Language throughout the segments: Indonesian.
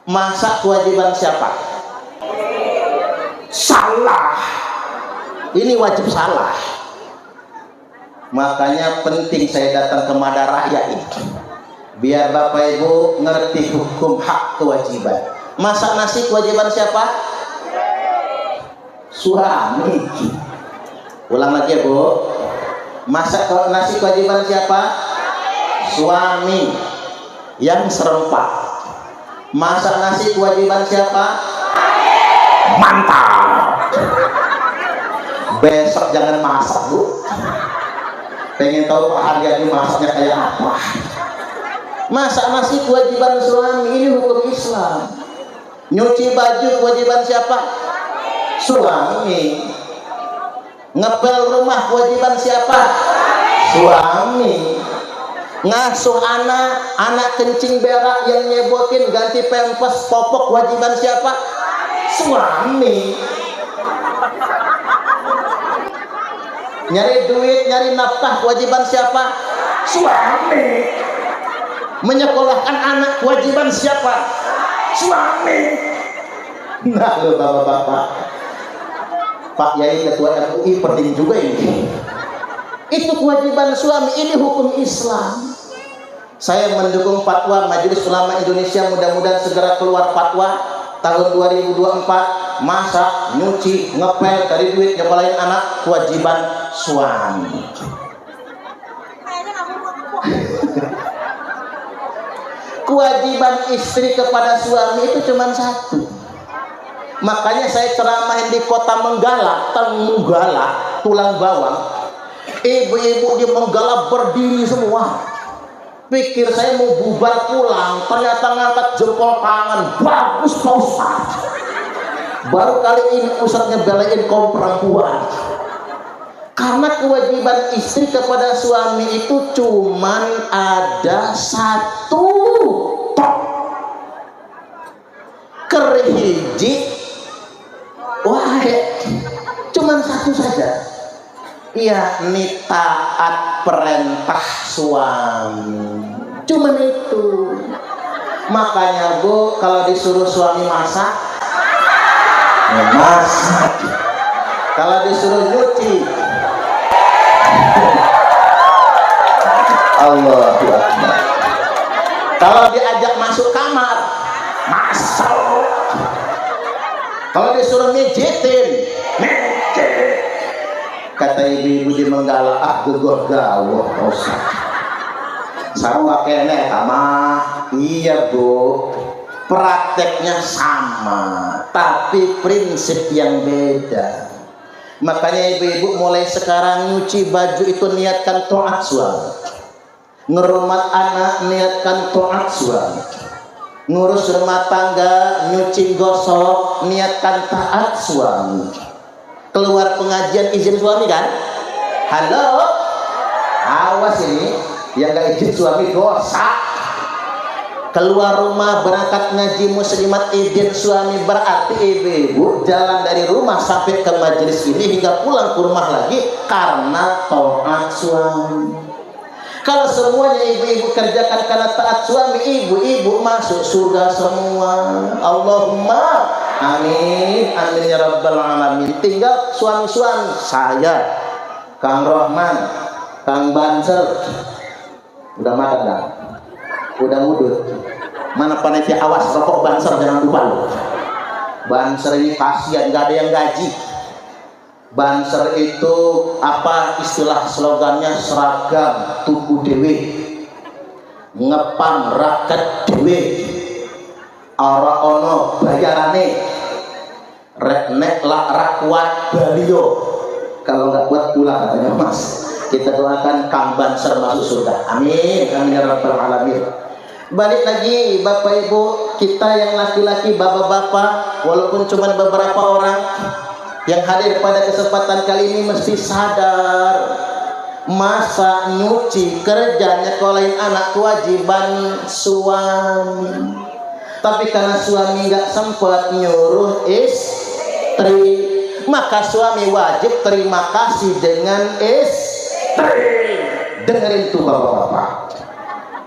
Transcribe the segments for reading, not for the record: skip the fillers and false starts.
Masak kewajiban siapa? Salah. Ini wajib salah. Makanya penting saya datang ke Madaraya ini, biar Bapak Ibu ngerti hukum hak kewajiban. Masak nasi kewajiban siapa? Suami. Ulang lagi ya Bu. Masak nasi kewajiban siapa? Suami. Yang serempak. Masak nasi kewajiban siapa? Mantap. Besok jangan masak Bu. Pengen tahu Pak Haryadi masaknya kayak apa? Masak nasi kewajiban suami, ini hukum Islam. Nyuci baju kewajiban siapa? Suami. Ngepel rumah kewajiban siapa? Suami. Ngasuh anak kencing berak yang nyebokin, ganti pempes popok kewajiban siapa? Suami. Nyari duit, nyari nafkah kewajiban siapa? Suami. Menyekolahkan anak kewajiban siapa? Suami. Nah lo bapak-bapak, Pak Yai Ketua MUI penting juga ini. Itu kewajiban suami, ini hukum Islam. Saya mendukung fatwa Majelis Ulama Indonesia, mudah-mudahan segera keluar fatwa tahun 2024, masak, nyuci, ngepel, cari duit, nyekolahin anak, kewajiban suami. Kewajiban istri kepada suami itu cuma satu. Makanya saya ceramahin di kota Menggala, Tenggala, Tulang Bawang. Ibu-ibu di Menggala berdiri semua. Pikir saya mau bubar pulang, ternyata ngangkat jempol tangan. Bagus Pak Ustaz. Baru kali ini Ustaznya belain kaum perempuan. Karena kewajiban istri kepada suami itu cuman ada satu. Kerhiji wahid, cuman satu saja, yakni taat perintah suami. Cuman itu. Makanya Bu, kalau disuruh suami masak, ya masak. Kalau disuruh nyuci, Allahu Akbar. Kalau diajak masuk kamar, masuk. Kalau disuruh mijitin, mijit. Kata ibu-ibu di Menggala, ah gegoh gawah Ustaz. Sarwa kene tamah. Iya Bu, prakteknya sama, tapi prinsip yang beda. Makanya ibu-ibu mulai sekarang nyuci baju itu niatkan taat suami, ngerumat anak niatkan taat suami, ngurus rumah tangga, nyuci gosok niatkan taat suami. Keluar pengajian izin suami kan? Halo, awas ini yang gak izin suami dosa. Keluar rumah berangkat ngaji muslimat izin suami, berarti ibu-ibu jalan dari rumah sampai ke majelis ini hingga pulang ke rumah lagi karena taat suami. Kalau semuanya ibu-ibu kerjakan karena taat suami, ibu-ibu masuk surga semua. Allahumma amin, amin ya rabbal alamin. Tinggal suami-suami saya, Kang Rohman, Kang Banser, udah makan dah, udah mudut. Mana panitia awas rokok Banser, jangan lupa loh. Banser ini kasihan, nggak ada yang gaji. Banser itu apa istilah slogannya, seragam tuku dewe, ngepam raket dewe, ora ono bayarane, nek lak rakuat balio. Kalau nggak kuat pulang katanya Mas. Kita doakan Kang Banser masuk surga. Amin, amin ya rabbal alamin. Balik lagi Bapak Ibu, kita yang laki-laki, bapak-bapak, walaupun cuma beberapa orang yang hadir pada kesempatan kali ini mesti sadar, masak, nyuci, kerja, nyekolahin anak kewajiban suami. Tapi karena suami nggak sempat nyuruh istri, maka suami wajib terima kasih dengan istri. Dengerin tuh bapak-bapak.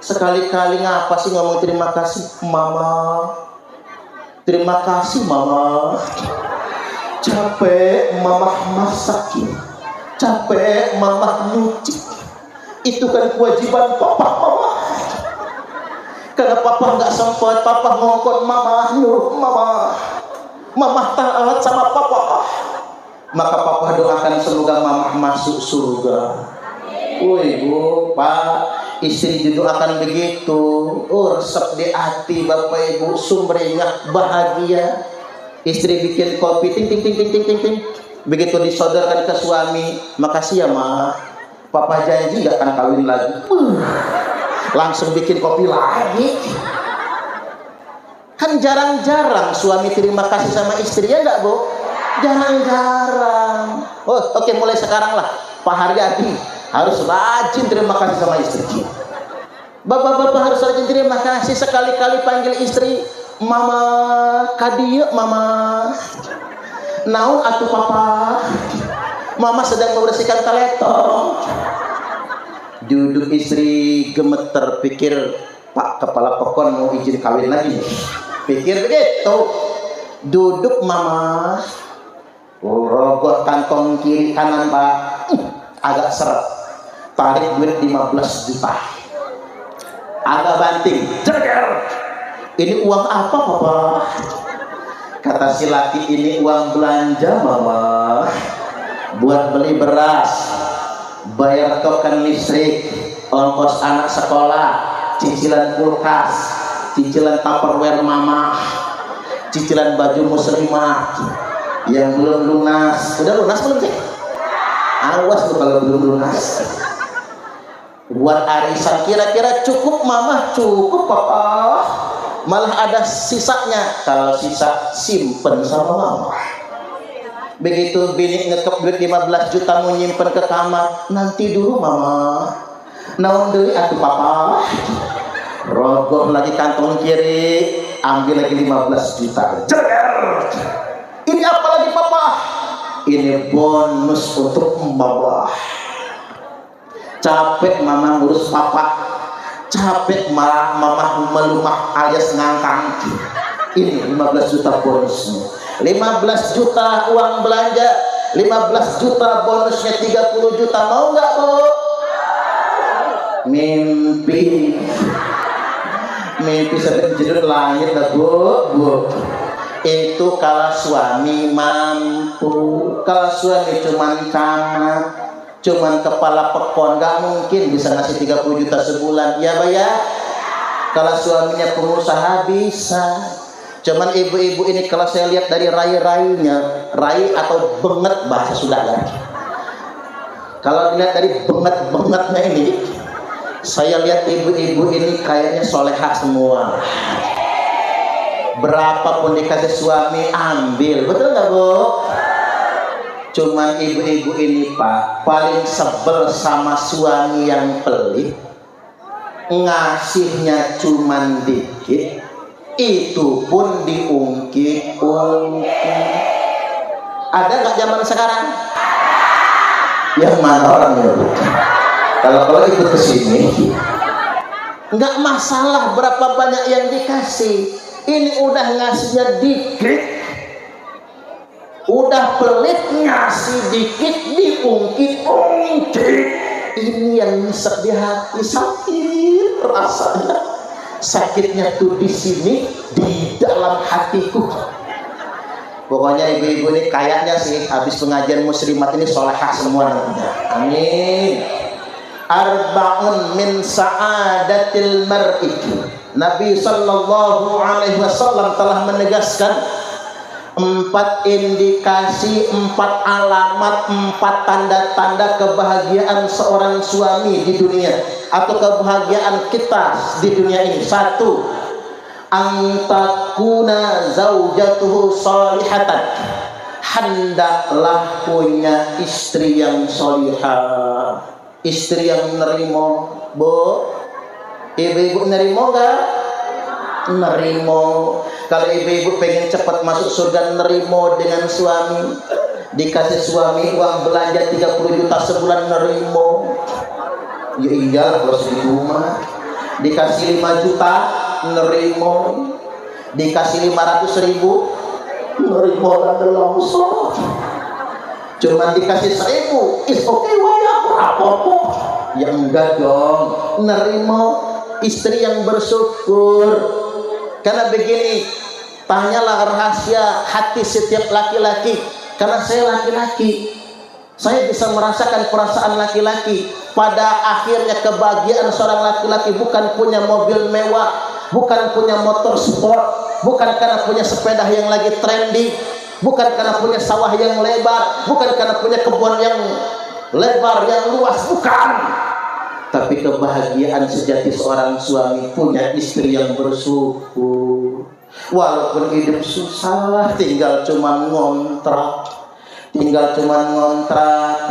Sekali-kali ngapa sih ngomong terima kasih? Mama, Terima kasih mama. Capek mama masakin, capek mama nyuci. Itu kan kewajiban papa mama. Karena papa nggak sempat, papa ngongkot mama, nyuruh mama. Mama taat sama papa. Maka papa doakan semoga mama masuk surga. Woi bu, pak, istri didoakan begitu. Oh, resep di hati bapak ibu, sumringah bahagia. Istri bikin kopi, ting ting ting ting ting ting ting. Begitu disodorkan ke suami, makasih ya ma. Papa janji gak akan kawin lagi. Langsung bikin kopi lagi. Kan jarang-jarang suami terima kasih sama istri, ya enggak bu? Jarang-jarang. Oh, oke, mulai sekarang lah Pak Haryadi harus rajin terima kasih sama istri. Bapak-bapak harus rajin terima kasih. Sekali-kali panggil istri mama kadieu mama. Naon atuh papa? Mama sedang membersihkan kaletong. Duduk istri gemeter, pikir Pak kepala pekon mau izin kawin lagi. Pikir begitu. Duduk mama. Rogoh kantong kiri kanan pak. Agak seret. Tarik duit 15 juta. Agak banting. Jeger. Ini uang apa papa? Kata si laki, ini uang belanja mama. Buat beli beras, bayar token listrik, ongkos anak sekolah, cicilan kulkas, cicilan Tupperware mama, cicilan baju muslimah yang belum lunas. Udah lunas belum sih? Awas tuh kalau belum lunas. Buat arisan kira-kira cukup mama? Cukup papa. Malah ada sisanya. Kalau sisa simpen sama mama. Begitu bini ngekep duit 15 juta mau nyimpen ke kamar, nanti dulu mama. Naon deui atuh papa? Rogoh lagi kantong kiri, ambil lagi 15 juta. Jeger. Ini apa lagi papa? Ini bonus untuk mama. Capek mama ngurus papa, capek mama melumah alias ngangkang. Ini 15 juta bonusnya. 15 juta uang belanja, 15 juta bonusnya 30 juta. Mau nggak bu? Mimpi sampai judul langit lah bu. Itu kalau suami mampu. Kalau suami cuman camat, cuman kepala pekon, nggak mungkin bisa ngasih 30 juta sebulan. Ya bayar. Kalau suaminya pengusaha bisa. Cuman ibu-ibu ini kalau saya lihat dari rai-rainya, rai atau benget bahasa Sunda. Kalau dilihat dari benget-bengetnya ini, saya lihat ibu-ibu ini kayaknya solehah semua. Berapapun dikasih suami ambil, betul nggak bu? Cuman ibu-ibu ini pak paling sebel sama suami yang pelit, ngasihnya cuman dikit. Itu pun diungkit-ungkit. Ada nggak zaman sekarang? Yang mana orangnya? Kalau ikut ke sini, nggak masalah berapa banyak yang dikasih. Ini udah ngasihnya dikit, udah pelit ngasih dikit, diungkit-ungkit. Ini yang nyesek di hati, sakit rasanya. Sakitnya tuh di sini, di dalam hatiku. Pokoknya ibu-ibu ini kayaknya sih habis pengajian muslimat ini solehah semua nantinya. Amin. Arba'un min sa'adatil mar'i. Nabi sallallahu alaihi wasallam telah menegaskan 4 indikasi, 4 alamat, 4 tanda-tanda kebahagiaan seorang suami di dunia atau kebahagiaan kita di dunia ini. 1, antakuna zaujatuhu salihatan. Hendaklah punya istri yang salihah, istri yang nerimo. Bu, ibu-ibu nerimo gak? Nerimo. Kalau ibu-ibu pengen cepat masuk surga, nerimo dengan suami. Dikasih suami uang belanja 30 juta sebulan, nerimo. Ya iyalah kalau segitu mah. Dikasih 5 juta, nerimo. dikasih 500.000 nerima ada langsung. Cuma dikasih 1.000 is okay waya apa-apa. Ya enggak dong, nerima istri yang bersyukur. Karena begini, tanyalah rahasia hati setiap laki-laki. Karena saya laki-laki, saya bisa merasakan perasaan laki-laki. Pada akhirnya kebahagiaan seorang laki-laki bukan punya mobil mewah, bukan punya motor sport, bukan karena punya sepeda yang lagi trending, bukan karena punya sawah yang lebar, bukan karena punya kebun yang lebar, yang luas, bukan. Tapi kebahagiaan sejati seorang suami punya istri yang bersyukur. Walaupun hidup susah, tinggal cuma ngontrak,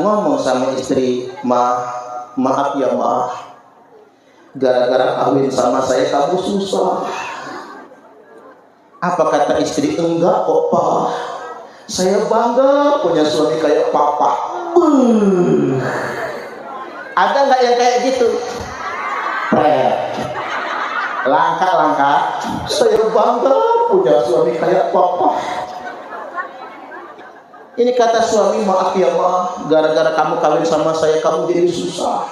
ngomong sama istri, maaf ya maaf, gara-gara kawin sama saya kamu susah. Apa kata istri? Enggak kok pak, saya bangga punya suami kayak papa. Ada nggak yang kayak gitu? Langka, saya bangga punya suami kayak papa. Ini kata suami, maaf ya maaf, gara-gara kamu kawin sama saya kamu jadi susah.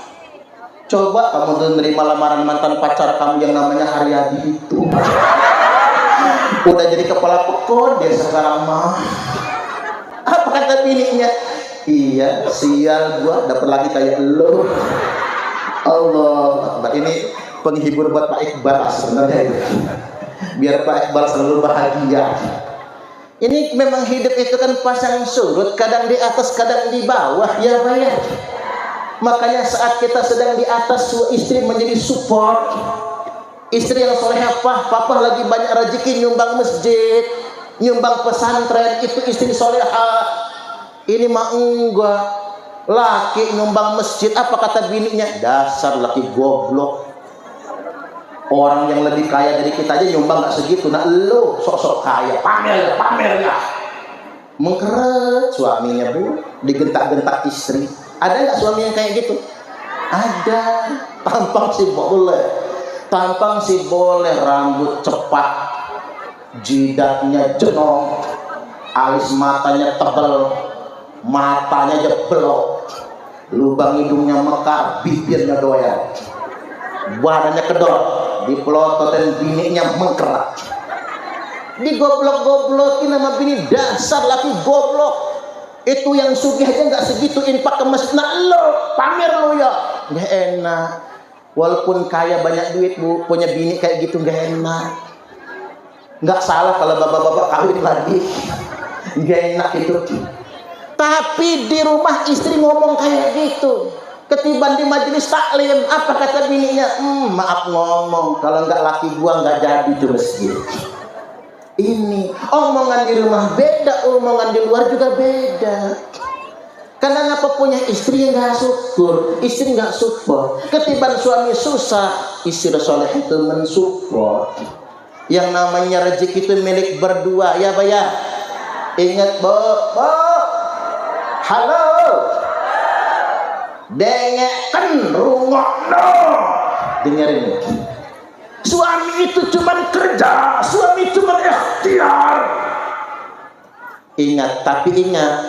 Coba kamu menerima lamaran mantan pacar kamu yang namanya Haryadi itu. Udah jadi kepala pekon dia sekarang mah. Apa kata bininya? Iya, sial gua dapat lagi kayak lo. Allah, ini penghibur buat Pak Iqbal sebenarnya. Biar Pak Iqbal selalu bahagia. Ini memang hidup itu kan pasang surut, kadang di atas, kadang di bawah, ya Pak ya. Makanya saat kita sedang di atas, istri menjadi support. Istri yang solehah, papa lagi banyak rezeki nyumbang masjid, nyumbang pesantren, itu istri solehah. Ini mah enggak, laki nyumbang masjid, apa kata bininya? Dasar laki goblok. Orang yang lebih kaya dari kita aja nyumbang gak segitu. Nah lo sok-sok kaya, pamer ya. Mengkeret suaminya bu, digentak-gentak istri. Ada nggak suami yang kayak gitu? Ada. Tampang sih boleh, rambut cepat, jidatnya jenong, alis matanya tebel, matanya jeblok, lubang hidungnya mekar, bibirnya doyan, badannya kedor, dipelototin bininya mengkerak, digoblok-goblokin sama bini. Dasar laki goblok. Itu yang sugih aja nggak segitu infak ke masjid. Nah lo pamer lo ya, nggak enak. Walaupun kaya banyak duit bu, punya bini kayak gitu nggak enak. Nggak salah kalau bapak-bapak kawin lagi, nggak enak itu. Tapi di rumah istri ngomong kayak gitu, ketiban di majelis taklim, apa kata bininya? Maaf ngomong, kalau nggak laki gua nggak jadi tuh masjid. Ini omongan di rumah beda, omongan di luar juga beda. Karena ngapa punya istri yang nggak syukur, istri nggak support. Ketiban suami susah, istri soleh itu mensupport. Yang namanya rezeki itu milik berdua, ya Pak ya. Ingat Bo, halo, dengeken rungokno, dengerin. Suami itu cuma kerja, suami cuma ikhtiar. Ingat, tapi ingat,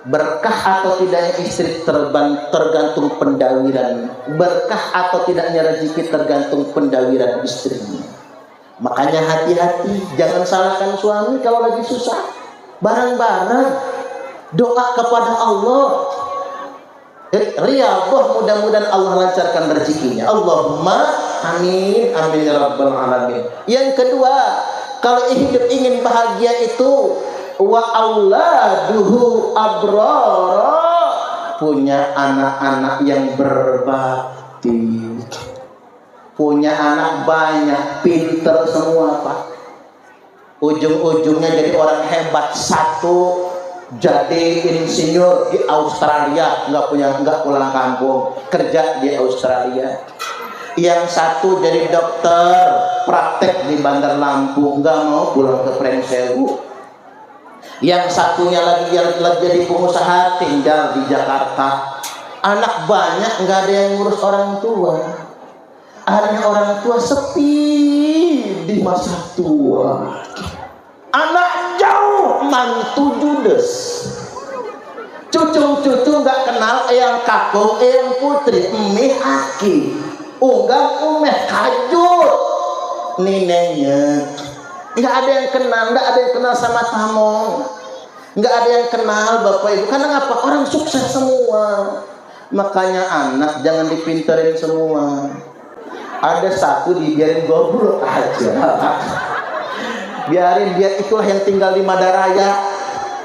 berkah atau tidaknya istri tergantung pendawiran. Berkah atau tidaknya rezeki tergantung pendawiran istrinya. Makanya hati-hati, jangan salahkan suami kalau lagi susah. Bareng-bareng doa kepada Allah. Riyadhah, mudah-mudahan Allah lancarkan rezekinya. Allahumma amin, amin ya rabbal alamin. Yang kedua, kalau hidup ingin bahagia itu wa auladuhu abrara, punya anak-anak yang berbakti, punya anak banyak, pinter semua Pak. Ujung-ujungnya jadi orang hebat. Satu jadi insinyur di Australia, nggak pulang kampung, kerja di Australia. Yang satu jadi dokter, praktek di Bandar Lampung, nggak mau pulang ke Pringsewu. Yang satunya lagi jadi pengusaha, tinggal di Jakarta. Anak banyak, nggak ada yang ngurus orang tua. Akhirnya orang tua sepi di masa tua. Anak jauh, mantu judes. Cucu-cucu gak kenal eyang kakung, eyang putri, emih aki. Unggang umeh kajut. Neneknya gak ada yang kenal, gak ada yang kenal sama tamu. Gak ada yang kenal bapak ibu. Karena apa? Orang sukses semua. Makanya anak jangan dipinterin semua. Ada satu dibiarin goblok aja. Biarin dia, itulah yang tinggal di Madaraya.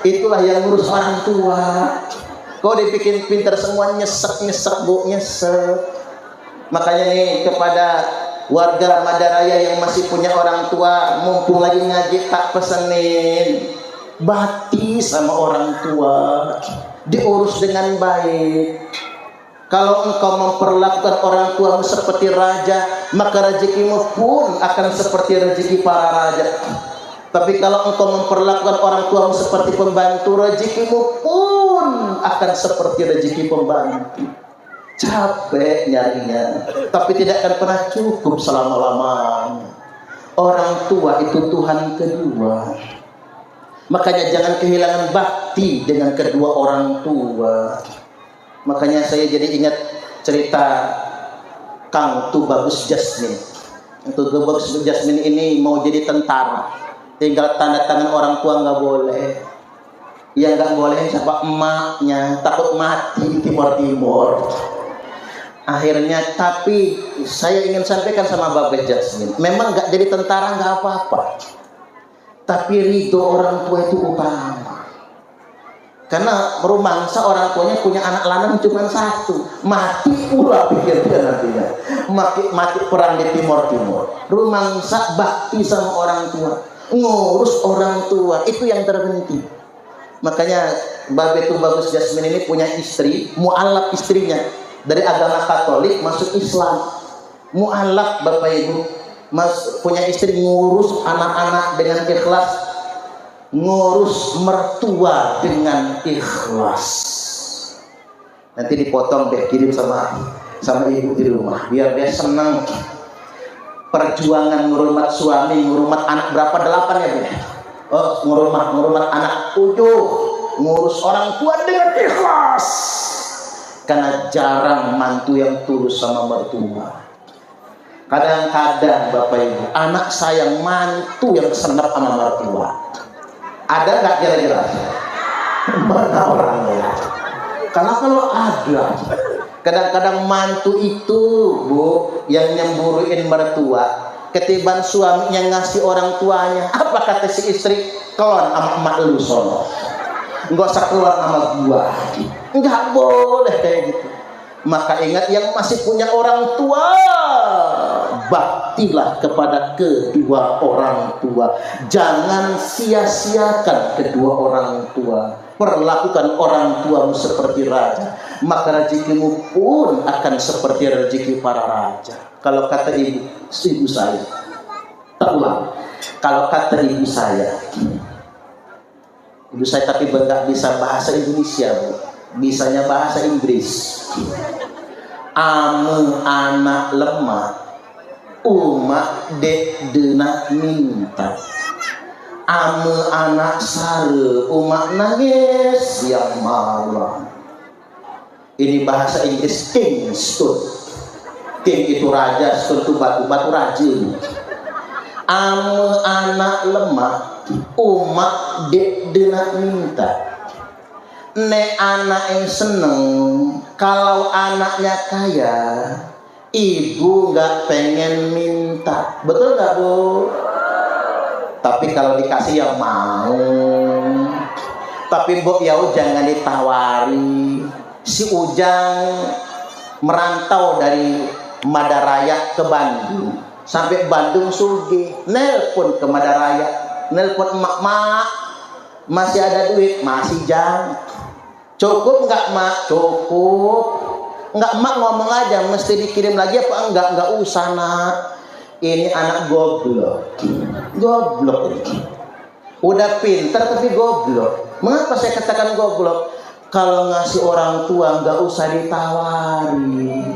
Itulah yang ngurus orang tua. Kau dibikin pinter semua, nyesek bu, nyesek. Makanya nih kepada warga Madaraya yang masih punya orang tua, mumpung lagi ngaji, tak pesenin, bakti sama orang tua, diurus dengan baik. Kalau engkau memperlakukan orang tuamu seperti raja, maka rezekimu pun akan seperti rezeki para raja. Tapi kalau engkau memperlakukan orang tuamu seperti pembantu, rezekimu pun akan seperti rezeki pembantu. Capek nyarinya, tapi tidak akan pernah cukup selama-lamanya. Orang tua itu Tuhan kedua. Makanya jangan kehilangan bakti dengan kedua orang tua. Makanya saya jadi ingat cerita Kang Tubagus Jasmine. Tubagus Jasmine ini mau jadi tentara, tinggal tanda tangan orang tua nggak boleh. Ya nggak boleh siapa emaknya, takut mati di Timur. Akhirnya, tapi saya ingin sampaikan sama Bapak Jasmine, memang nggak jadi tentara nggak apa-apa, tapi ridho orang tua itu utama. Karena rumangsa orang tuanya punya anak lanang cuma satu, mati pula pikir dia nantinya, mati perang di Timur. Rumangsa bakti sama orang tua, ngurus orang tua, itu yang terpenting. Makanya Babe Tubagus Jasmine ini punya istri, mu'alaf istrinya dari agama Katolik masuk Islam. Mu'alaf Bapak Ibu, punya istri, ngurus anak-anak dengan ikhlas, ngurus mertua dengan ikhlas. Nanti dipotong deh, kirim sama ibu di rumah biar dia senang. Perjuangan ngurmat suami, ngurmat anak berapa? 8 ya Bu? Oh, ngurmat anak 7, ngurus orang tua dengan ikhlas. Karena jarang mantu yang tulus sama mertua. Kadang-kadang Bapak Ibu, anak sayang mantu yang senap sama mertua. Ada nggak kira-kira? Mana orangnya? Karena kalau ada, kadang-kadang mantu itu Bu yang nyemburuin mertua, ketiban suaminya ngasih orang tuanya. Apa kata si istri? Kelon sama emak lu sono, nggak usah keluar sama gua. Nggak boleh kayak gitu. Maka ingat, yang masih punya orang tua, baktilah kepada kedua orang tua. Jangan sia-siakan kedua orang tua. Perlakukan orang tuamu seperti raja, maka rezekimu pun akan seperti rezeki para raja. Kalau kata ibu saya, tak ulang. Kalau kata ibu saya tapi nggak bisa bahasa Indonesia, Bu. Bisanya bahasa Inggris. Ame anak lemah, umak dek dena minta. Ame anak sare, umak nangis yang malam. Ini bahasa Inggris king stone. King itu raja, stone itu batu raja. Ame anak lemah, umak dek dena minta. Nek anak yang seneng kalau anaknya kaya, ibu nggak pengen minta, betul nggak Bu? Tapi kalau dikasih ya mau. Tapi Bu Yau jangan ditawari. Si Ujang merantau dari Madaraya ke Bandung, sampai Bandung Sugi, nelpon ke Madaraya, nelpon emak, masih ada duit, masih Jang. Cukup nggak mak? Cukup. Nggak mak, ngomong aja, mesti dikirim lagi apa enggak usah nak. Ini anak goblok. Udah pintar tapi goblok. Mengapa saya katakan goblok? Kalau ngasih orang tua nggak usah ditawari.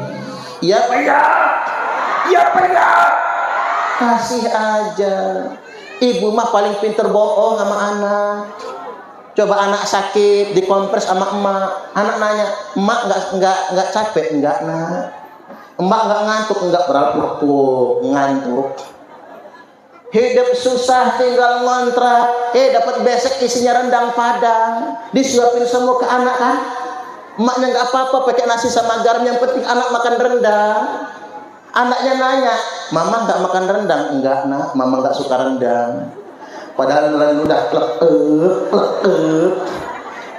Iya Pak ya. Ya enggak? Kasih aja. Ibu mah paling pinter bohong sama anak. Coba anak sakit dikompres sama emak, anak nanya, emak nggak capek? Enggak nak. Emak nggak ngantuk? Enggak, berarti ngantuk. Hidup susah tinggal ngontrak, dapat besek isinya rendang Padang, disuapin semua ke anak kan. Emaknya nggak apa-apa pakai nasi sama garam, yang penting anak makan rendang. Anaknya nanya, mama nggak makan rendang? Enggak nak, mama nggak suka rendang. Padahal rendang udah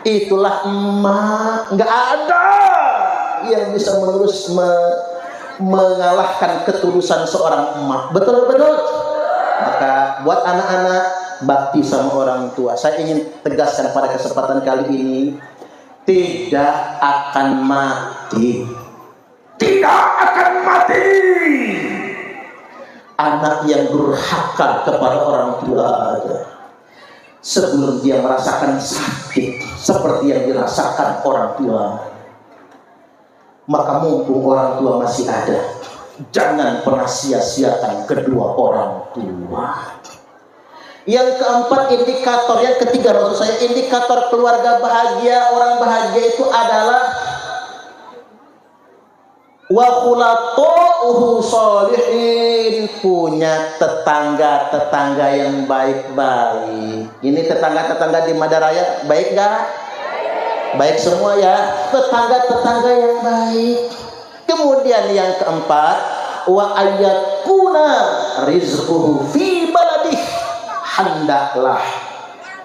itulah emak. Nggak ada yang bisa mengalahkan ketulusan seorang emak. Betul. Maka buat anak-anak, bakti sama orang tua. Saya ingin tegaskan pada kesempatan kali ini, tidak akan mati. Tidak akan mati anak yang durhaka kepada orang tua aja. Sebelum dia merasakan sakit seperti yang dirasakan orang tua, maka mumpung orang tua masih ada, jangan pernah sia-siakan kedua orang tua. Yang keempat, indikator yang ketiga, maksud saya indikator keluarga bahagia, orang bahagia itu adalah wa khulatuhu sholihin, punya tetangga-tetangga yang baik-baik. Ini tetangga-tetangga di Madaraya baik gak? Baik semua ya, tetangga-tetangga yang baik. Kemudian yang keempat, wa ayyakuna rizquhu fi baladih, hendaklah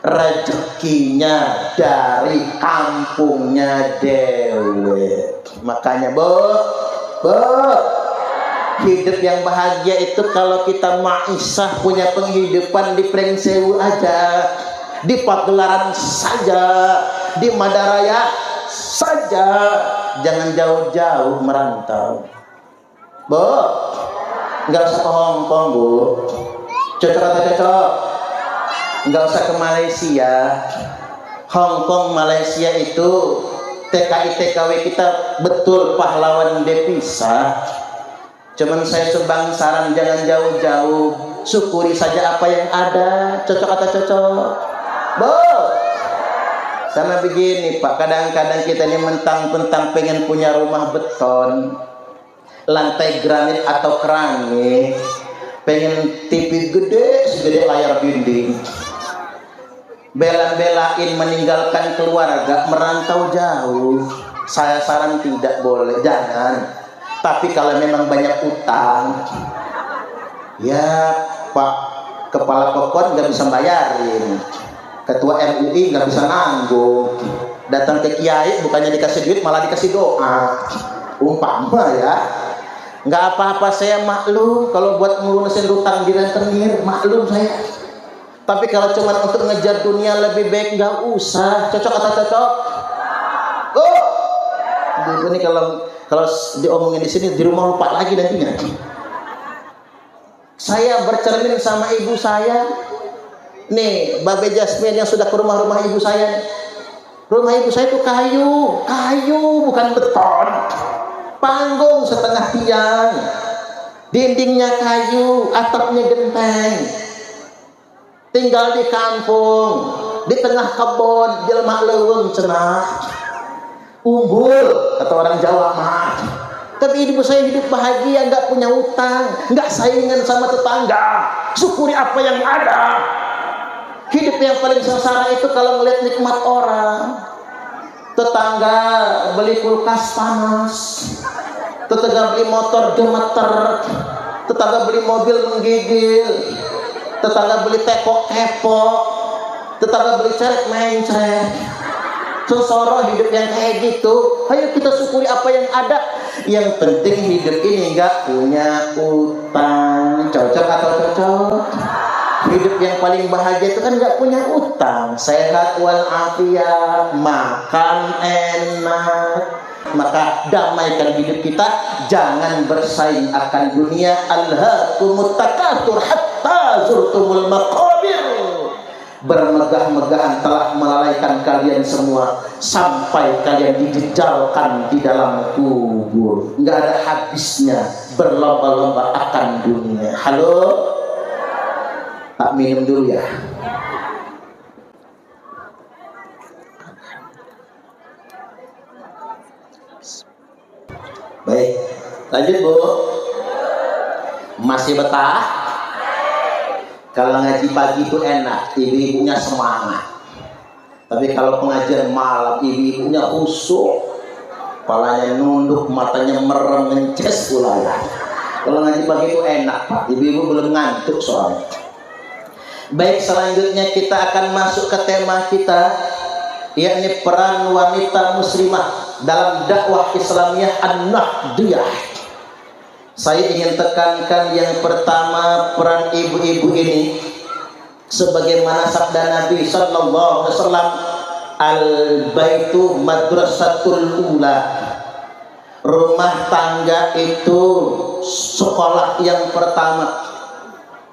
rezekinya dari kampungnya dewe. Makanya hidup yang bahagia itu kalau kita maisah punya penghidupan di Prengsewu aja, di Pagelaran saja, di Madaraya saja, jangan jauh-jauh merantau. Nggak usah ke Hongkong bu, cocok atau cocok? Nggak usah ke Malaysia. Hongkong, Malaysia itu TKI TKW kita betul pahlawan devisa. Cuman saya sumbang saran, jangan jauh-jauh, syukuri saja apa yang ada. Cocok atau cocok? Sama begini Pak, kadang-kadang kita ini mentang-mentang pengen punya rumah beton, lantai granit atau keramik, pengen TV gede segede layar dinding, bela-belain meninggalkan keluarga, merantau jauh. Saya saran tidak boleh, jangan. Tapi kalau memang banyak utang, ya Pak Kepala Pokon nggak bisa bayarin, Ketua MUI nggak bisa nanggung, datang ke Kiai bukannya dikasih duit malah dikasih doa, umpama ya. Nggak apa-apa, saya maklum kalau buat ngelunasin utang di rentenir, maklum saya. Tapi kalau cuma untuk ngejar dunia lebih baik nggak usah. Cocok atau cocok? Ini kalau diomongin di sini di rumah lupa lagi nantinya. Saya bercermin sama ibu saya. Nih, Babe Jasmine yang sudah ke rumah-rumah ibu saya. Rumah ibu saya itu kayu bukan beton. Panggung setengah tiang, dindingnya kayu, atapnya genteng. Tinggal di kampung, di tengah kebun, jelma leuweung cenah. Unggul kata orang Jawa mah. Tapi ibu saya hidup bahagia, nggak punya utang, nggak saingan sama tetangga. Syukuri apa yang ada. Hidup yang paling sengsara itu kalau melihat nikmat orang. Tetangga beli kulkas panas, tetangga beli motor gemeter, tetangga beli mobil menggigil, tetangga beli tepok-tepok, tetangga beli cerek mencret. Sesoro hidup yang kayak gitu. Ayo kita syukuri apa yang ada. Yang penting hidup ini nggak punya utang. Cocok atau cocok? Hidup yang paling bahagia itu kan nggak punya utang, sehat walafiat, makan enak. Maka damaikan hidup kita, jangan bersaing akan dunia. Alhaakumut takatsur hatta zurtumul maqabir. Bermegah-megahan telah melalaikan kalian semua sampai kalian dijejalkan di dalam kubur. Nggak ada habisnya berlomba-lomba akan dunia. Halo? Pak minum dulu ya. Baik, lanjut Bu. Masih betah? Kalau ngaji pagi itu enak, ibu-ibunya semangat. Tapi kalau pengajian malam, ibu-ibunya khusyuk, kepalanya nunduk, matanya merem, ngeces pula ya. Kalau ngaji pagi itu enak Pak, ibu-ibu belum ngantuk soalnya. Baik, selanjutnya kita akan masuk ke tema kita, yakni peran wanita muslimah dalam dakwah Islamiyah An-Nahdiyah. Saya ingin tekankan yang pertama, peran ibu-ibu ini sebagaimana sabda Nabi sallallahu alaihi wasallam, al-baitu madrasatul ula. Rumah tangga itu sekolah yang pertama.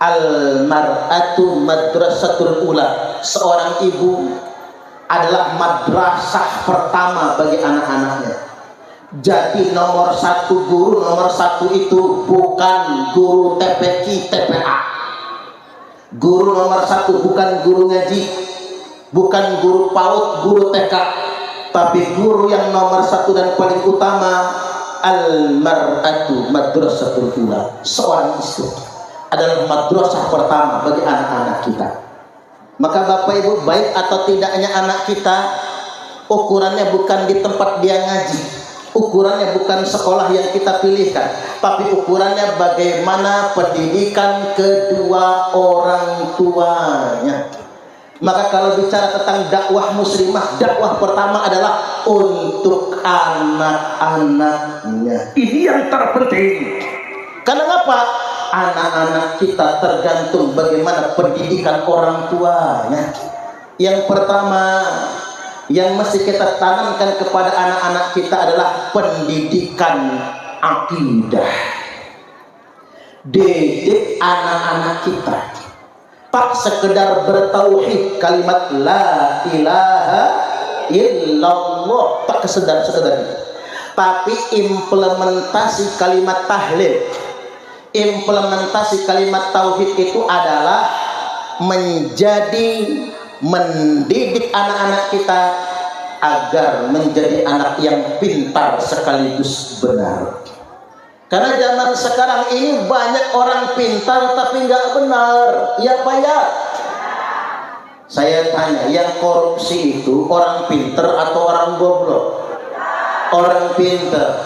Al-mar'atu madrasatul ula. Seorang ibu adalah madrasah pertama bagi anak-anaknya. Jadi nomor satu guru, nomor satu itu bukan guru TPQ, TPA. Guru nomor satu bukan guru ngaji, bukan guru PAUD, guru TK, tapi guru yang nomor satu dan paling utama, al-mar'atu madrasatul ula. Seorang istri adalah madrasah pertama bagi anak-anak kita. Maka Bapak Ibu, baik atau tidaknya anak kita, ukurannya bukan di tempat dia ngaji, ukurannya bukan sekolah yang kita pilihkan, tapi ukurannya bagaimana pendidikan kedua orang tuanya. Maka kalau bicara tentang dakwah muslimah, dakwah pertama adalah untuk anak-anaknya. Ini yang terpenting. Karena apa? Anak-anak kita tergantung bagaimana pendidikan orang tuanya. Yang pertama yang mesti kita tanamkan kepada anak-anak kita adalah pendidikan akidah. Didik anak-anak kita tak sekedar bertauhid kalimat la ilaha illallah, tak sekedar itu, tapi implementasi kalimat tahlil, implementasi kalimat tauhid itu adalah mendidik anak-anak kita agar menjadi anak yang pintar sekaligus benar. Karena zaman sekarang ini banyak orang pintar tapi nggak benar. Ya Pak ya? Saya tanya, yang korupsi itu orang pintar atau orang goblok? Orang pintar.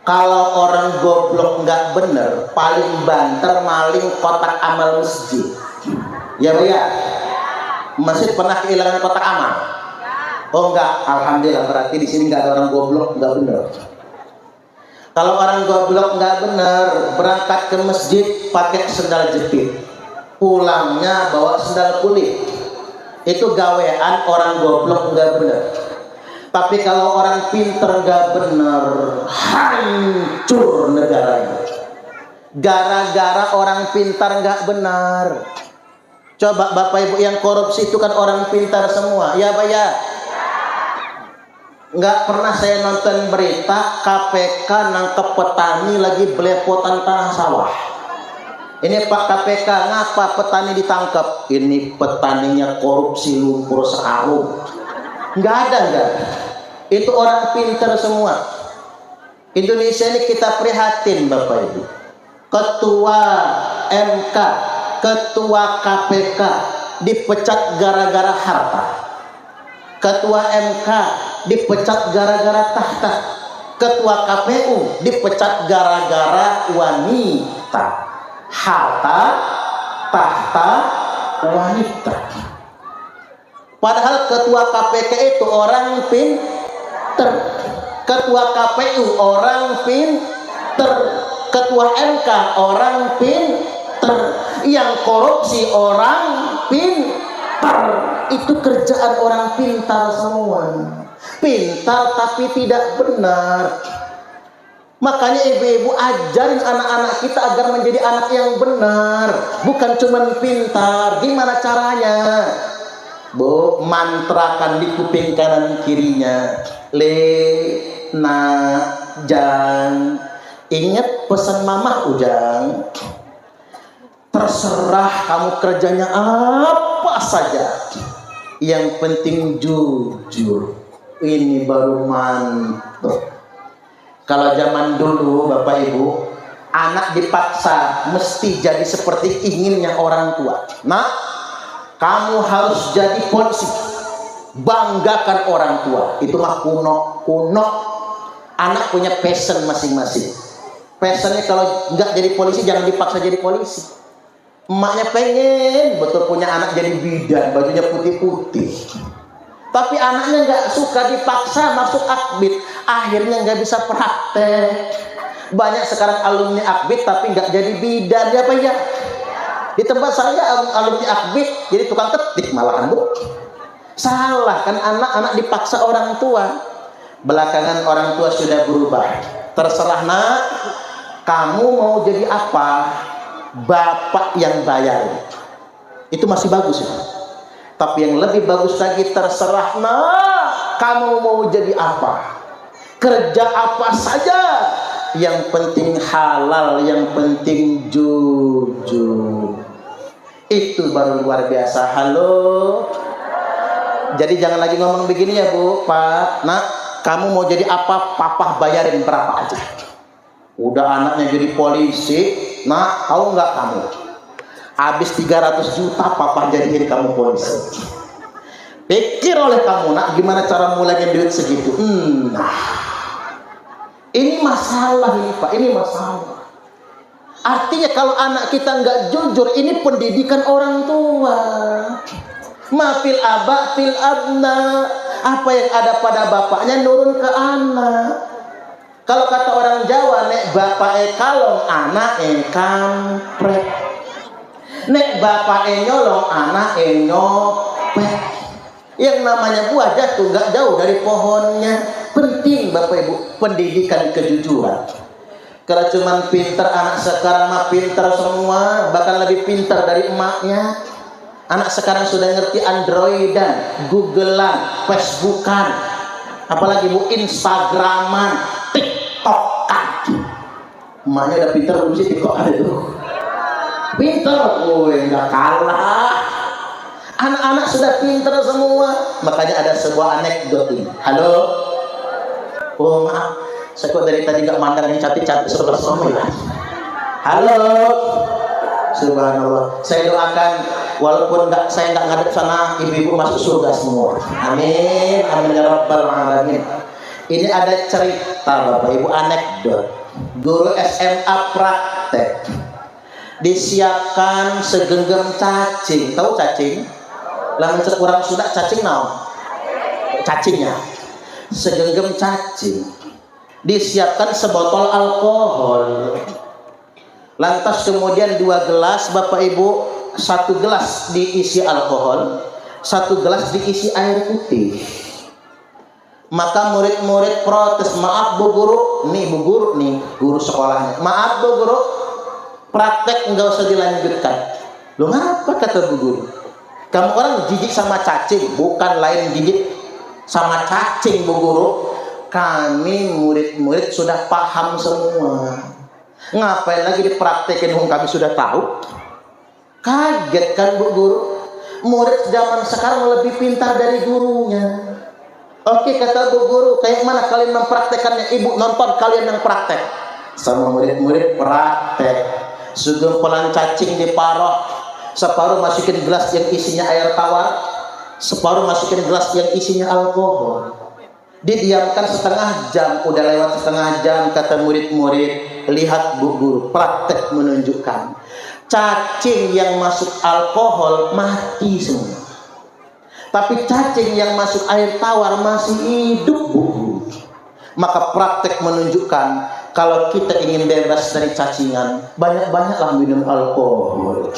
Kalau orang goblok nggak benar, paling banter maling kotak amal masjid. Ya Pak ya? Masjid pernah kehilangan kotak amal? Oh enggak, alhamdulillah, berarti di sini nggak ada orang goblok nggak benar. Kalau orang goblok nggak benar, berangkat ke masjid pakai sendal jepit, pulangnya bawa sendal kulit, itu gawean orang goblok nggak benar. Tapi kalau orang pinter nggak benar, hancur negaranya. Gara-gara orang pintar nggak benar. Coba Bapak Ibu, yang korupsi itu kan orang pintar semua, ya Pak ya? Nggak pernah saya nonton berita KPK nangkep petani lagi belepotan tanah sawah. Ini Pak KPK, ngapa petani ditangkap? Ini petaninya korupsi lumpur sekarung. Nggak ada, nggak. Itu orang pintar semua. Indonesia ini kita prihatin Bapak Ibu. Ketua MK, ketua KPK dipecat gara-gara harta. Ketua MK dipecat gara-gara tahta. Ketua KPU dipecat gara-gara wanita. Harta, tahta, wanita. Padahal ketua KPK itu orang pinter, ketua KPU orang pinter, ketua MK orang pinter, yang korupsi orang pinter. Itu kerjaan orang pintar semua. Pintar tapi tidak benar. Makanya ibu-ibu ajarin anak-anak kita agar menjadi anak yang benar, bukan cuma pintar. Gimana caranya? Bu, mantrakan di kuping kanan kirinya. Le, na, jan, Ingat pesan mama Ujang, terserah kamu kerjanya apa saja, yang penting jujur. Ini baru mantap. Kalau zaman dulu Bapak Ibu, anak dipaksa mesti jadi seperti inginnya orang tua. Nah, kamu harus jadi polisi, banggakan orang tua. Itu mah kuno. Anak punya passion masing-masing. Passionnya kalau nggak jadi polisi, jangan dipaksa jadi polisi. Emaknya pengen betul punya anak jadi bidan, bajunya putih-putih. Tapi anaknya nggak suka, dipaksa masuk akbid, akhirnya nggak bisa praktek. Banyak sekarang alumni akbid tapi nggak jadi bidan, ya Pak ya. Di tempat saya alumni akbid jadi tukang ketik malahan, Bu. Salah kan, anak-anak dipaksa orang tua. Belakangan orang tua sudah berubah. Terserah nak, kamu mau jadi apa? Bapak yang bayar. Itu masih bagus ya. Tapi yang lebih bagus lagi, terserah nak, kamu mau jadi apa? Kerja apa saja, yang penting halal, yang penting jujur. Itu baru luar biasa. Halo. Jadi jangan lagi ngomong begini ya Bu, Pak. Nak, kamu mau jadi apa? Papa bayarin berapa aja. Udah anaknya jadi polisi, nak, tahu nggak kamu? Habis 300 juta papa jadiin kamu polisi. Pikir oleh kamu nak, gimana cara mulainya duit segitu? Nah, ini masalah ini Pak, ini masalah. Artinya kalau anak kita nggak jujur, ini pendidikan orang tua. Mafil aba fil abna, apa yang ada pada bapaknya nurun ke anak. Kalau kata orang Jawa, nek bapak kalong, anak kampret. Nek bapak nyolong, anak nyopet. Yang namanya buah jatuh nggak jauh dari pohonnya. Penting Bapak Ibu, pendidikan kejujuran. Kalau cuma pinter, anak sekarang mah pinter semua, bahkan lebih pinter dari emaknya. Anak sekarang sudah ngerti Androidan, Googlean, Facebookan, apalagi Bu, Instagraman, TikTokan. Emaknya udah pinter belum sih TikTokan itu? Pinter, nggak kalah. Anak-anak sudah pinter semua. Makanya ada sebuah anekdot ini. Halo. Oh maaf, saya kok dari tadi nggak mandang yang cantik-cantik sebelah semua ya. Halo. Subhanallah. Saya doakan walaupun saya nggak ngadep sana, ibu-ibu masuk surga semua. Amin. Amin ya rabbal alamin. Ini ada cerita Bapak Ibu, anekdot. Guru SMA praktek. Disiapkan segenggam cacing. Tahu cacing? Lamun kurang sudah cacing naon? Cacingnya. Segenggam cacing. Disiapkan sebotol alkohol. Lantas kemudian 2 gelas Bapak Ibu, 1 gelas diisi alkohol, 1 gelas diisi air putih. Maka murid-murid protes, maaf Bu Guru, nih Bu Guru nih, guru sekolahnya. Maaf Bu Guru, praktek enggak usah dilanjutkan. Loh ngapa kata Bu Guru? Kamu orang jijik sama cacing, bukan lain jijik sama cacing Bu Guru. Kami murid-murid sudah paham semua. Ngapain lagi dipraktekin, kami sudah tahu. Kaget kan Bu Guru? Murid zaman sekarang lebih pintar dari gurunya. Oke kata Bu Guru, kayak mana kalian mempraktekannya? Ibu nonton, kalian yang praktek. Sama murid-murid praktek. Segumpulan cacing diparok, separuh masukin gelas yang isinya air tawar, separuh masukin gelas yang isinya alkohol. Didiamkan setengah jam, udah lewat setengah jam, kata murid-murid, lihat Bu Guru, praktek menunjukkan cacing yang masuk alkohol mati semua, tapi cacing yang masuk air tawar masih hidup Bu Guru. Maka praktek menunjukkan kalau kita ingin bebas dari cacingan, banyak-banyaklah minum alkohol.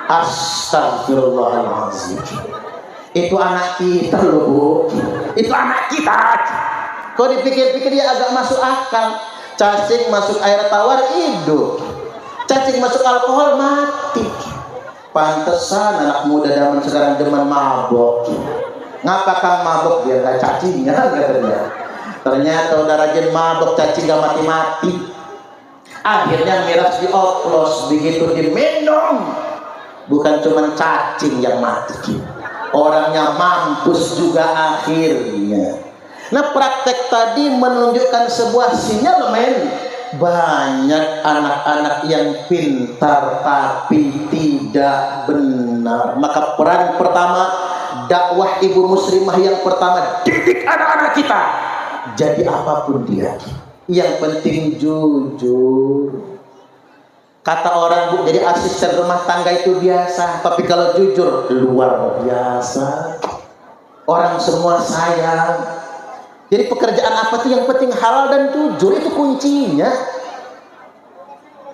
Astagfirullahaladzim. Itu anak kita loh Bu. Itu anak kita. Kok dipikir-pikir dia agak masuk akal. Cacing masuk air tawar hidup, cacing masuk alkohol mati. Pantesan anak muda zaman sekarang demen mabok. Ngapa kang mabok? Biar gak cacingnya, kata dia. Ternyata udah rajin mabok, cacing gak mati-mati. Akhirnya miras dioplos, begitu diminum, bukan cuma cacing yang mati, orangnya mampus juga akhirnya. Nah, praktek tadi menunjukkan sebuah sinyal, men. Banyak anak-anak yang pintar tapi tidak benar. Maka peran pertama dakwah ibu muslimah yang pertama, didik anak-anak kita jadi apapun dia, yang penting jujur. Kata orang, Bu, jadi asisten rumah tangga itu biasa, tapi kalau jujur luar biasa. Orang semua sayang. Jadi pekerjaan apa tuh yang penting halal dan jujur, itu kuncinya.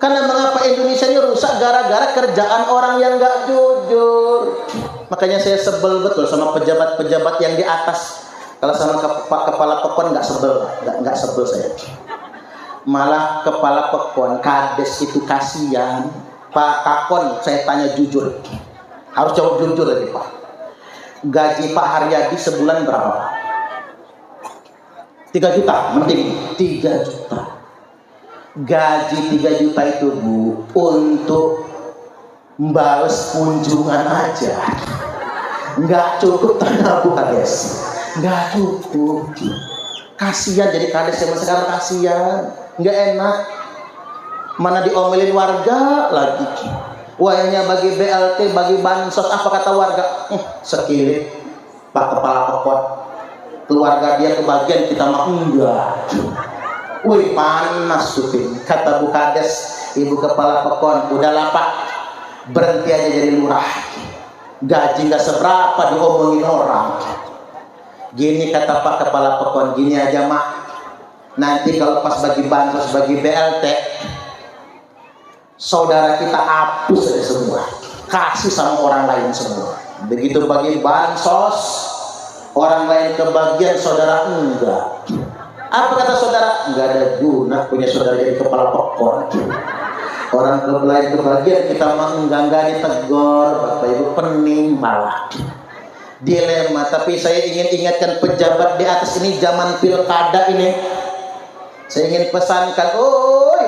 Karena mengapa Indonesia ini rusak gara-gara kerjaan orang yang gak jujur. Makanya saya sebel betul sama pejabat-pejabat yang di atas. Kalau sama kepala pekon nggak sebel saya. Malah kepala pekon, kades itu kasihan. Pak Kakon, saya tanya jujur, harus jawab jujur lagi Pak. Gaji Pak Haryadi sebulan berapa? 3 juta, mending 3 juta. Gaji 3 juta itu, Bu, untuk membalas kunjungan aja nggak cukup. Tanah Bu kades, nggak cukup. Kasihan jadi kades zaman sekarang, kasihan, nggak enak. Mana diomelin warga lagi. Wahnya bagi BLT, bagi bansos, apa kata warga? Sekilit Pak kepala pekon, keluarga dia kebagian, kita mah enggak. Wih, panas tuh. Kata Bu Kades, ibu kepala pekon, udahlah Pak, berhenti aja jadi lurah. Gaji nggak seberapa diomongin orang. Gini kata Pak kepala pekon, gini aja Mak, nanti kalau pas bagi bansos, bagi BLT, saudara kita hapus aja semua, kasih sama orang lain semua. Begitu bagi bansos, orang lain kebagian, saudara enggak. Apa kata saudara? Enggak ada guna punya saudara jadi kepala pekon. Orang lain kebagian, kita mah enggak ditegur, Bapak Ibu, pening malah. Dilema. Tapi saya ingin ingatkan pejabat di atas ini, zaman pilkada ini, saya ingin pesankan,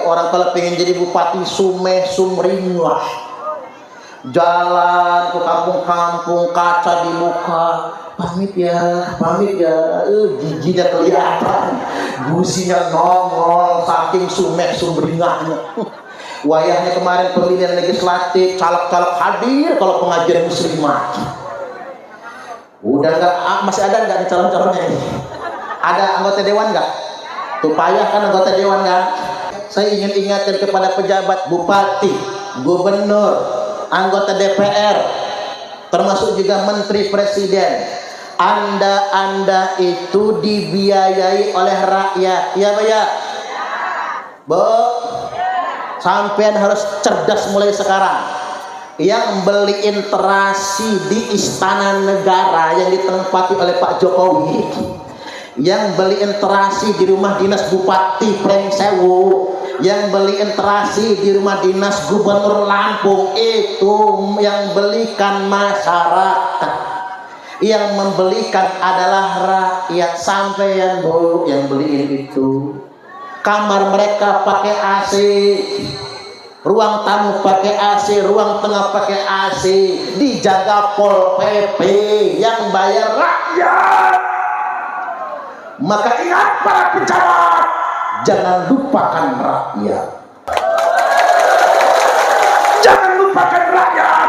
orang kalau pengen jadi bupati Sumeh, Sumringlah, jalan ke kampung-kampung, kaca di muka, pamit ya, giginya kelihatan, gusinya nongol, saking Sumeh, Sumringahnya. Wayahnya kemarin pemilihan legislatif, caleg-caleg hadir kalau pengajian muslimah. Udah nggak, masih ada nggak di calon-calonnya ini? Ada anggota dewan nggak? Tuh payah kan anggota dewan kan? Saya ingin ingatkan kepada pejabat, bupati, gubernur, anggota DPR, termasuk juga menteri presiden. Anda itu dibiayai oleh rakyat, ya Pak ya? Bu, sampean harus cerdas mulai sekarang. Yang beli interasi di Istana Negara yang ditempati oleh Pak Jokowi, yang beli interasi di rumah dinas Bupati Prengsewu, yang beli interasi di rumah dinas Gubernur Lampung, itu yang belikan masyarakat. Yang membelikan adalah rakyat. Sampean Bu yang beliin itu. Kamar mereka pakai AC, ruang tamu pakai AC, ruang tengah pakai AC, dijaga Pol PP, yang bayar rakyat. Maka ingat para pejabat, jangan lupakan rakyat. Jangan lupakan rakyat.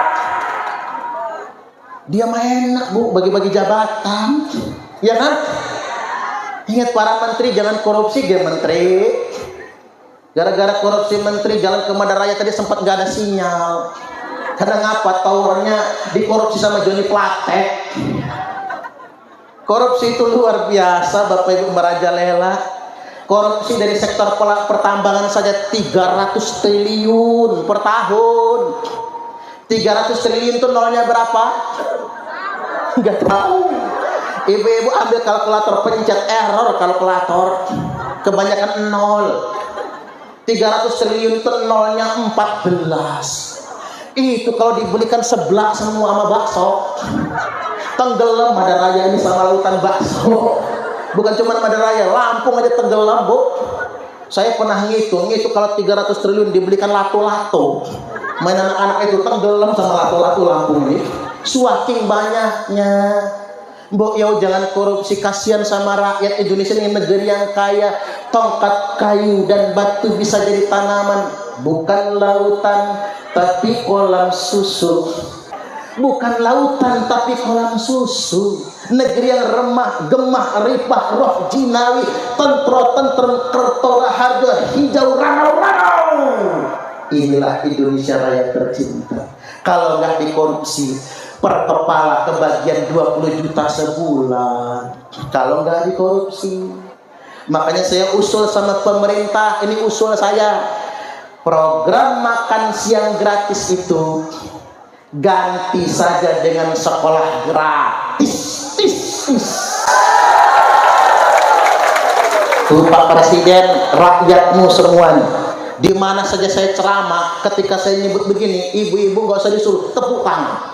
Dia mah enak Bu, bagi-bagi jabatan, ya kan? Ingat para menteri, jangan korupsi, dia menteri. Gara-gara korupsi menteri, jalan ke Madaraya tadi sempat gak ada sinyal. Karena ngapa? Towernya dikorupsi sama Joni Plate. Korupsi itu luar biasa Bapak Ibu merajalela. Korupsi dari sektor pertambangan saja 300 triliun per tahun. 300 triliun itu nolnya berapa? Nggak tahu. Ibu-ibu ambil kalkulator, pencet error kalkulator, kebanyakan nol. 300 triliun itu nolnya 14. Itu kalau dibelikan sebelah semua sama bakso, tenggelam Madaraya ini sama lautan bakso. Bukan cuma Madaraya, Lampung aja tenggelam, Bu. Saya pernah ngitung itu kalau 300 triliun dibelikan lato-lato. Main anak-anak itu tenggelam sama lato-lato Lampung ini. Saking banyaknya. Mbok yo jangan korupsi, kasihan sama rakyat Indonesia ini, negeri yang kaya. Tongkat kayu dan batu bisa jadi tanaman, bukan lautan tapi kolam susu. Bukan lautan tapi kolam susu. Negeri yang remah, gemah, ripah, roh jinawi, tentro, tentrem, kertora, harga, hijau, ranau-ranau. Inilah Indonesia Raya tercinta. Kalau nggak dikorupsi, per kepala kebagian 20 juta sebulan. Kalau nggak dikorupsi. Makanya saya usul sama pemerintah, ini usul saya. Program makan siang gratis itu ganti saja dengan sekolah gratis. Tuh Pak Presiden, rakyatmu semuanya. Di mana saja saya ceramah, ketika saya nyebut begini, ibu-ibu nggak usah disuruh tepuk tangan.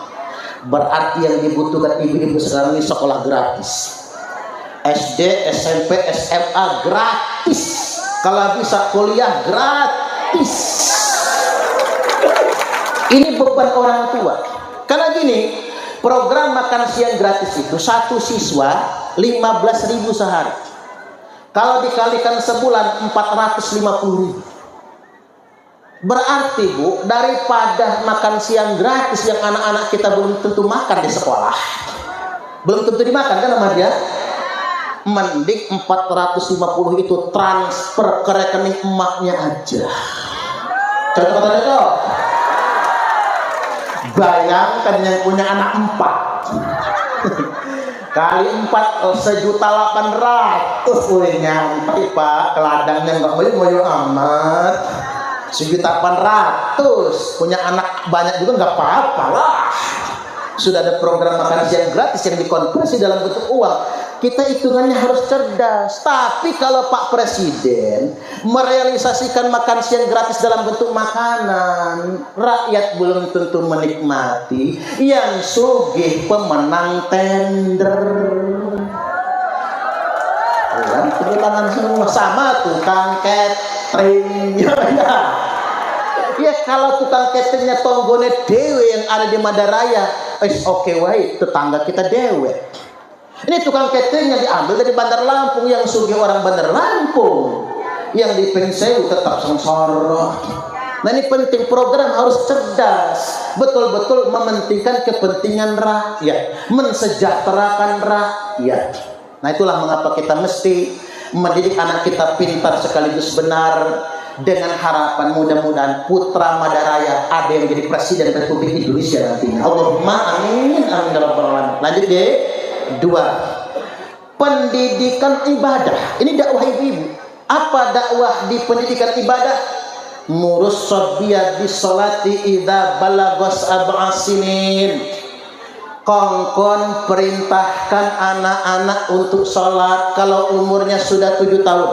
Berarti yang dibutuhkan ibu-ibu sekarang ini sekolah gratis. SD, SMP, SMA gratis. Kalau bisa kuliah gratis. Ini beban orang tua. Karena gini, program makan siang gratis itu satu siswa 15.000 sehari. Kalau dikalikan sebulan 450.000. Berarti Bu, daripada makan siang gratis yang anak-anak kita belum tentu makan di sekolah, belum tentu dimakan kan sama dia, mending 450 itu transfer ke rekening emaknya aja. Contoh katanya kok, bayangkan yang punya anak 4 kali 4 1.800.000. Wih, nyampe Pak, ke ladangnya nggak mau amat. 1.800.000 punya anak banyak juga nggak apa-apa lah. Sudah ada program makan siang gratis yang dikonversi dalam bentuk uang. Kita hitungannya harus cerdas. Tapi kalau Pak Presiden merealisasikan makan siang gratis dalam bentuk makanan, rakyat belum tentu menikmati. Yang sugih pemenang tender. Tepuk tangan semua sama tukang catering. Ya kalau tukang cateringnya tonggone dewe yang ada di Madaraya, oke wae, tetangga kita dewe. Ini tukang cateringnya diambil dari Bandar Lampung, yang sugih orang Bandar Lampung, yang di Pensewu tetap sengsara. Nah ini penting, program harus cerdas, betul-betul mementingkan kepentingan rakyat, mensejahterakan rakyat. Nah itulah mengapa kita mesti mendidik anak kita pintar sekaligus benar, dengan harapan mudah-mudahan putra Madaraya ada yang jadi presiden Republik Indonesia nantinya. Allahumma amin amin ya rabbal alamin. Lanjut deh. 2. Pendidikan ibadah. Ini dakwah ibu-ibu. Apa dakwah di pendidikan ibadah? Murus sabiyya bis salati idza balagos ab'asinin. Kongkon perintahkan anak-anak untuk sholat kalau umurnya sudah 7 tahun.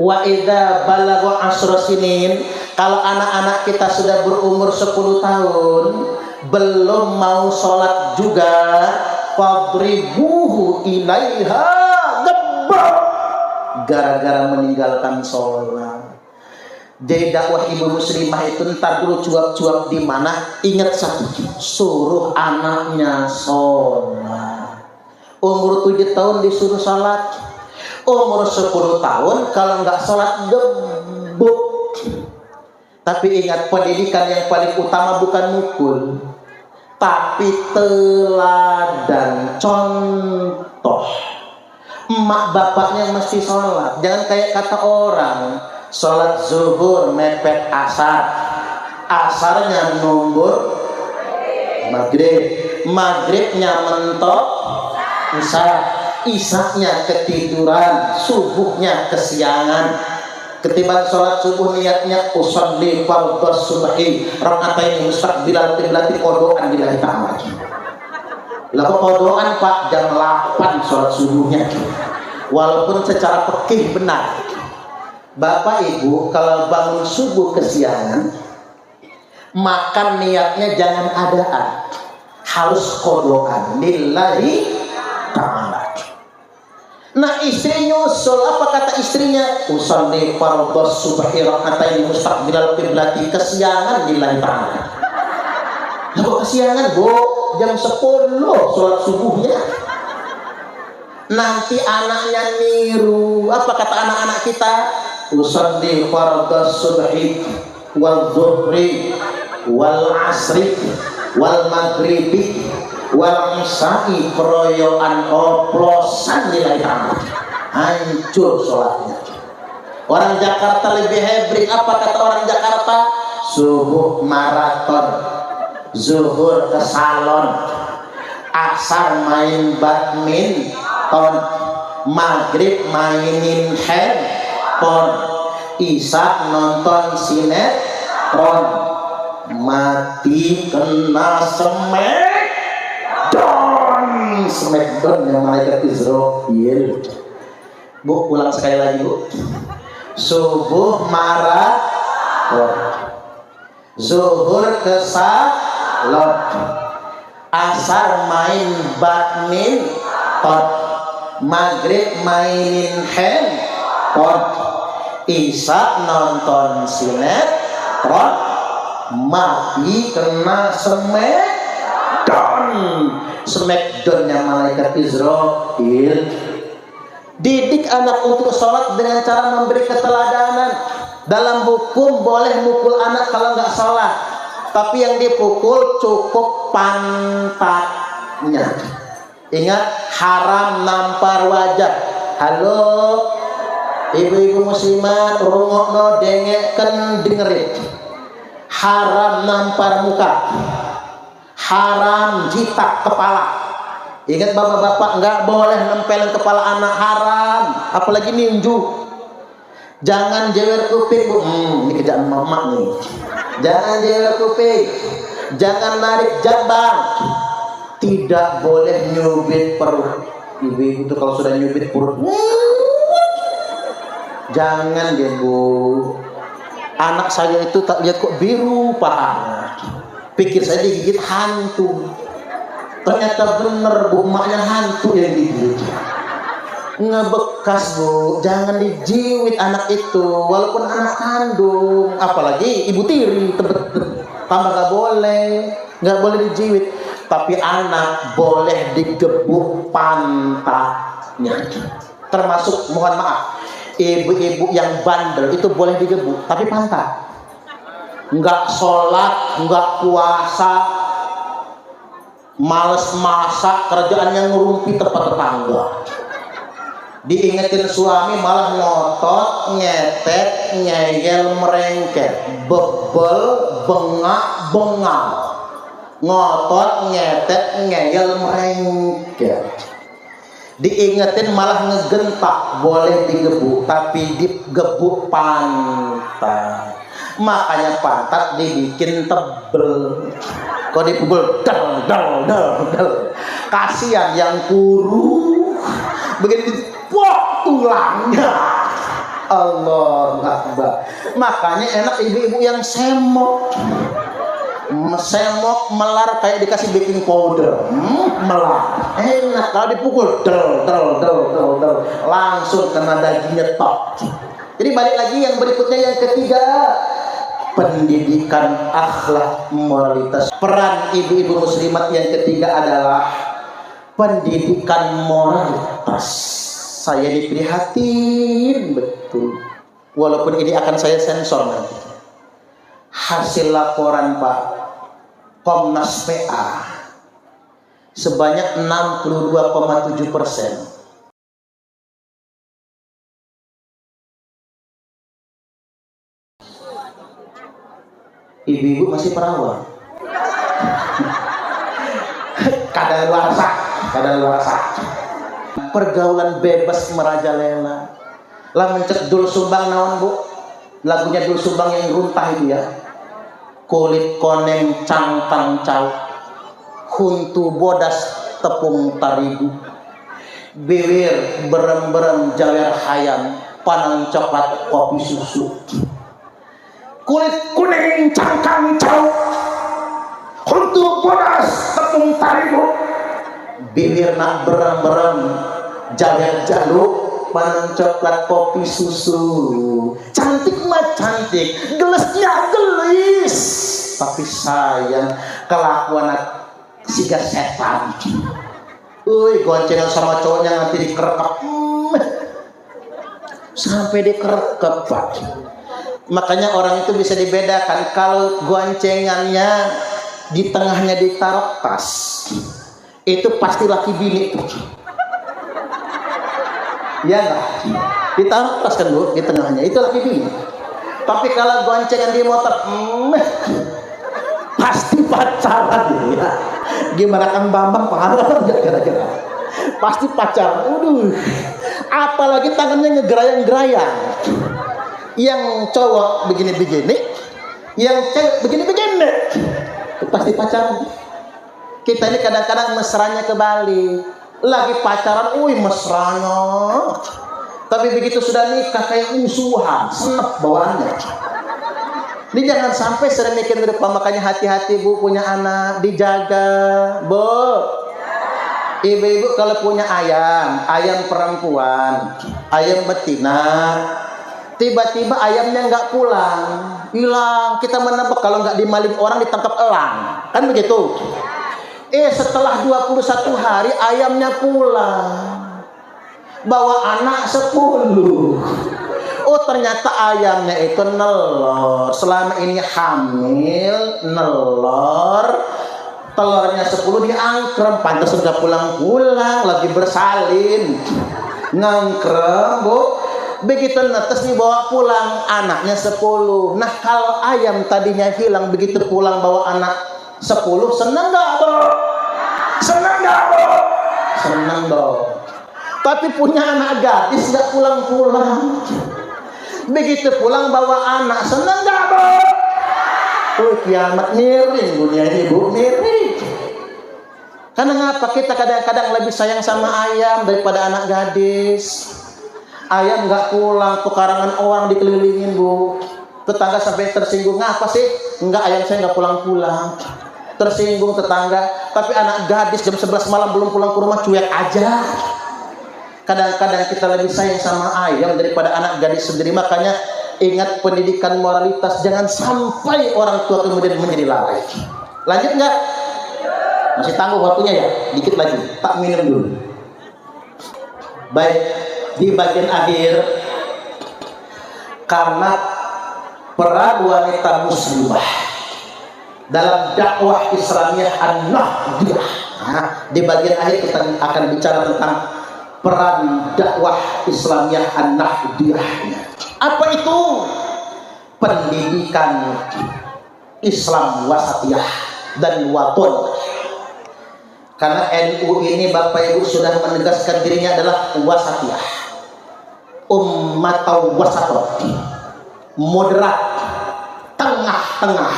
Wa idza balagha 10 sinin, kalau anak-anak kita sudah berumur 10 tahun belum mau sholat juga, fadribuhu ilaiha, gebrak gara-gara meninggalkan sholat. Jadi dakwah ibu muslimah itu ntar dulu cuap-cuap di mana, ingat satu, suruh anaknya sholat. Umur 7 tahun disuruh sholat, umur 10 tahun kalau nggak sholat gebuk. Tapi ingat, pendidikan yang paling utama bukan mukul, tapi teladan, contoh. Emak bapaknya mesti sholat. Jangan kayak kata orang, sholat zuhur mepet asar, asarnya nunggu maghrib, maghribnya mentok isya, isaknya ketiduran, subuhnya kesiangan. Ketimbang sholat subuh niatnya usolli fardhos subhi rakaatain mustaqbilal qiblati, kodokan billahi ta'ala. Lah kok kodokan Pak jam 8 sholat subuhnya, walaupun secara fikih benar. Bapak Ibu kalau bangun subuh kesiangan, makan niatnya jangan adaan, harus kodokan lillahi ta'ala. Nah istri nyusul, apa kata istrinya? Usalli fardhas subhi rakaatain mustaqbilal qiblati, kesiangan lillahi ta'ala. Lah kok kesiangan, Bu? Jam 10 sholat subuhnya. Nanti anaknya niru. Apa kata anak-anak kita? Usalli fardhas subhi wal zuhri wal asri wal maghribi wal isya'i keroyokan oplosan nilai tamu, hancur sholatnya. Orang Jakarta lebih hebring. Apa kata orang Jakarta? Subuh maraton, zuhur ke salon, asar main badminton, maghrib mainin handphone, isya nonton sinetron, mati kena Smackdown yang malaikat Israfil. Bu, ulang sekali lagi, Bu. Subuh maraton, zuhur ke salon, asar main badminton, maghrib mainin handphone, isya nonton sinetron, mati kena Smackdownnya malaikat Israfil. Didik anak untuk sholat dengan cara memberi keteladanan. Dalam hukum boleh mukul anak kalau nggak sholat, tapi yang dipukul cukup pantatnya. Ingat, haram nampar wajah. Halo ibu-ibu muslimat, rungokno dengeken dengerin. Haram nampar muka, haram jitak kepala. Ingat bapak-bapak, nggak boleh nempelin kepala anak, haram. Apalagi ninju. Jangan jewer kuping, Bu. Ini kerjaan mama nih. Jangan jewer kuping, jangan narik jambang, tidak boleh nyubit perut. Ibu-ibu itu kalau sudah nyubit perut, jangan deh, Bu. Anak saya itu tak lihat kok biru pahanya. Pikir saya digigit hantu. Ternyata bener, Bu, emaknya hantu yang digigit. Ngebekas, Bu. Jangan dijiwit anak itu, walaupun anak kandung. Apalagi ibu tiri, tambah nggak boleh dijiwit. Tapi anak boleh digebuk pantatnya. Termasuk, mohon maaf, ibu-ibu yang bandel itu boleh digebuk, tapi pantat. Nggak sholat, nggak puasa, males masak, kerjaannya ngerumpi tempat tetangga. Diingetin suami malah ngotot, ngetet, ngeyel, merengket, bebel, bengak, bengal. Ngotot, ngetet, ngeyel, merengket. Diingetin malah ngegentak, boleh digebuk, tapi digebuk pantat. Makanya pantat dibikin tebel. Kok dipukul dal. Kasihan yang kuru, begitu dipok tulangnya. Allah Akbar. Makanya enak ibu-ibu yang semok melar kayak dikasih baking powder. Melar enak. Kalau dipukul dal, langsung kena dagingnya tok. Jadi balik lagi yang berikutnya, yang ketiga, pendidikan akhlak moralitas. Peran ibu-ibu muslimat yang ketiga adalah pendidikan moralitas. Saya diprihatin betul, walaupun ini akan saya sensor nanti. Hasil laporan Pak Komnas PA sebanyak 62,7%. Ibu-ibu masih perawan. Kadaluarsa. Pergaulan bebas merajalela. Lah mencet Dul Sumbang naon, Bu? Lagunya Dul Sumbang yang runtah itu ya. Kulit koneng cangkang cau, huntu bodas tepung tarigu, bibir berem-berem jawer hayam, panang coklat kopi susu. Kulit kuning cangkang cau, huntu bodas tepung tarigu, bibir nak berem-berem jalan jaluk, panen coklat, kopi, susu. Cantik mah cantik, gelesnya gelis. Tapi sayang kelakuan siga setan. Goncengan sama cowoknya nanti dikerkep. Sampai dikerkep, Pak. Makanya orang itu bisa dibedakan kalau goncengannya di tengahnya ditaruh tas. Itu pasti laki bini. Ya enggak? Ditaruh tas kan Bu, di tengahnya. Itu laki bini. Tapi kalau goncengan di motor, pasti pacaran ya. Gimana Kang Bambang parah kira-kira? Pasti pacaran. Apalagi tangannya ngegerayang-gerayang. Yang cowok begini-begini, yang cewek begini-begini. Pasti pacaran. Kita ini kadang-kadang mesranya kebalik. Lagi pacaran, mesranya. Tapi begitu sudah nikah kayak musuhan, senep bawaannya. Ini jangan sampai sering mikir ke depan, makanya hati-hati Bu punya anak, dijaga, Bu. Ibu-ibu kalau punya ayam perempuan, ayam betina, tiba-tiba ayamnya nggak pulang, hilang. Kita menebak kalau nggak dimaling orang ditangkap elang, kan begitu. Setelah 21 hari ayamnya pulang, bawa anak 10. Ternyata ayamnya itu nelor. Selama ini hamil, nelor, telurnya 10 diangkrem. Pantas sudah pulang-pulang, lagi bersalin, ngangkrem Bu. Begitu netes dibawa pulang, anaknya 10. Nah kalau ayam tadinya hilang, begitu pulang bawa anak 10, senang gak Bu? Senang gak Bu? Senang dong. Tapi punya anak gadis gak pulang-pulang. Begitu pulang bawa anak, senang gak Bu? Kiamat, miring dunia ini Bu, miring. Karena ngapa kita kadang-kadang lebih sayang sama ayam daripada anak gadis. Ayam nggak pulang, pekarangan orang dikelilingin Bu. Tetangga sampai tersinggung, ngapa sih? Enggak, ayam saya nggak pulang-pulang. Tersinggung tetangga. Tapi anak gadis jam 11 malam belum pulang ke rumah, cuek aja. Kadang-kadang kita lebih sayang sama ayam daripada anak gadis sendiri. Makanya ingat pendidikan moralitas, jangan sampai orang tua kemudian menjadi lalai. Lanjut nggak? Masih tangguh waktunya ya? Dikit lagi, tak minum dulu. Baik, di bagian akhir, karena peran wanita muslimah dalam dakwah Islamiyah an-nahdiyah. Nah, di bagian akhir kita akan bicara tentang peran dakwah Islamiyah an-nahdiyah. Apa itu? Pendidikan Islam wasatiyah dan waton. Karena NU ini Bapak Ibu sudah menegaskan dirinya adalah wasatiyah, ummatau wasatah, moderat, tengah-tengah.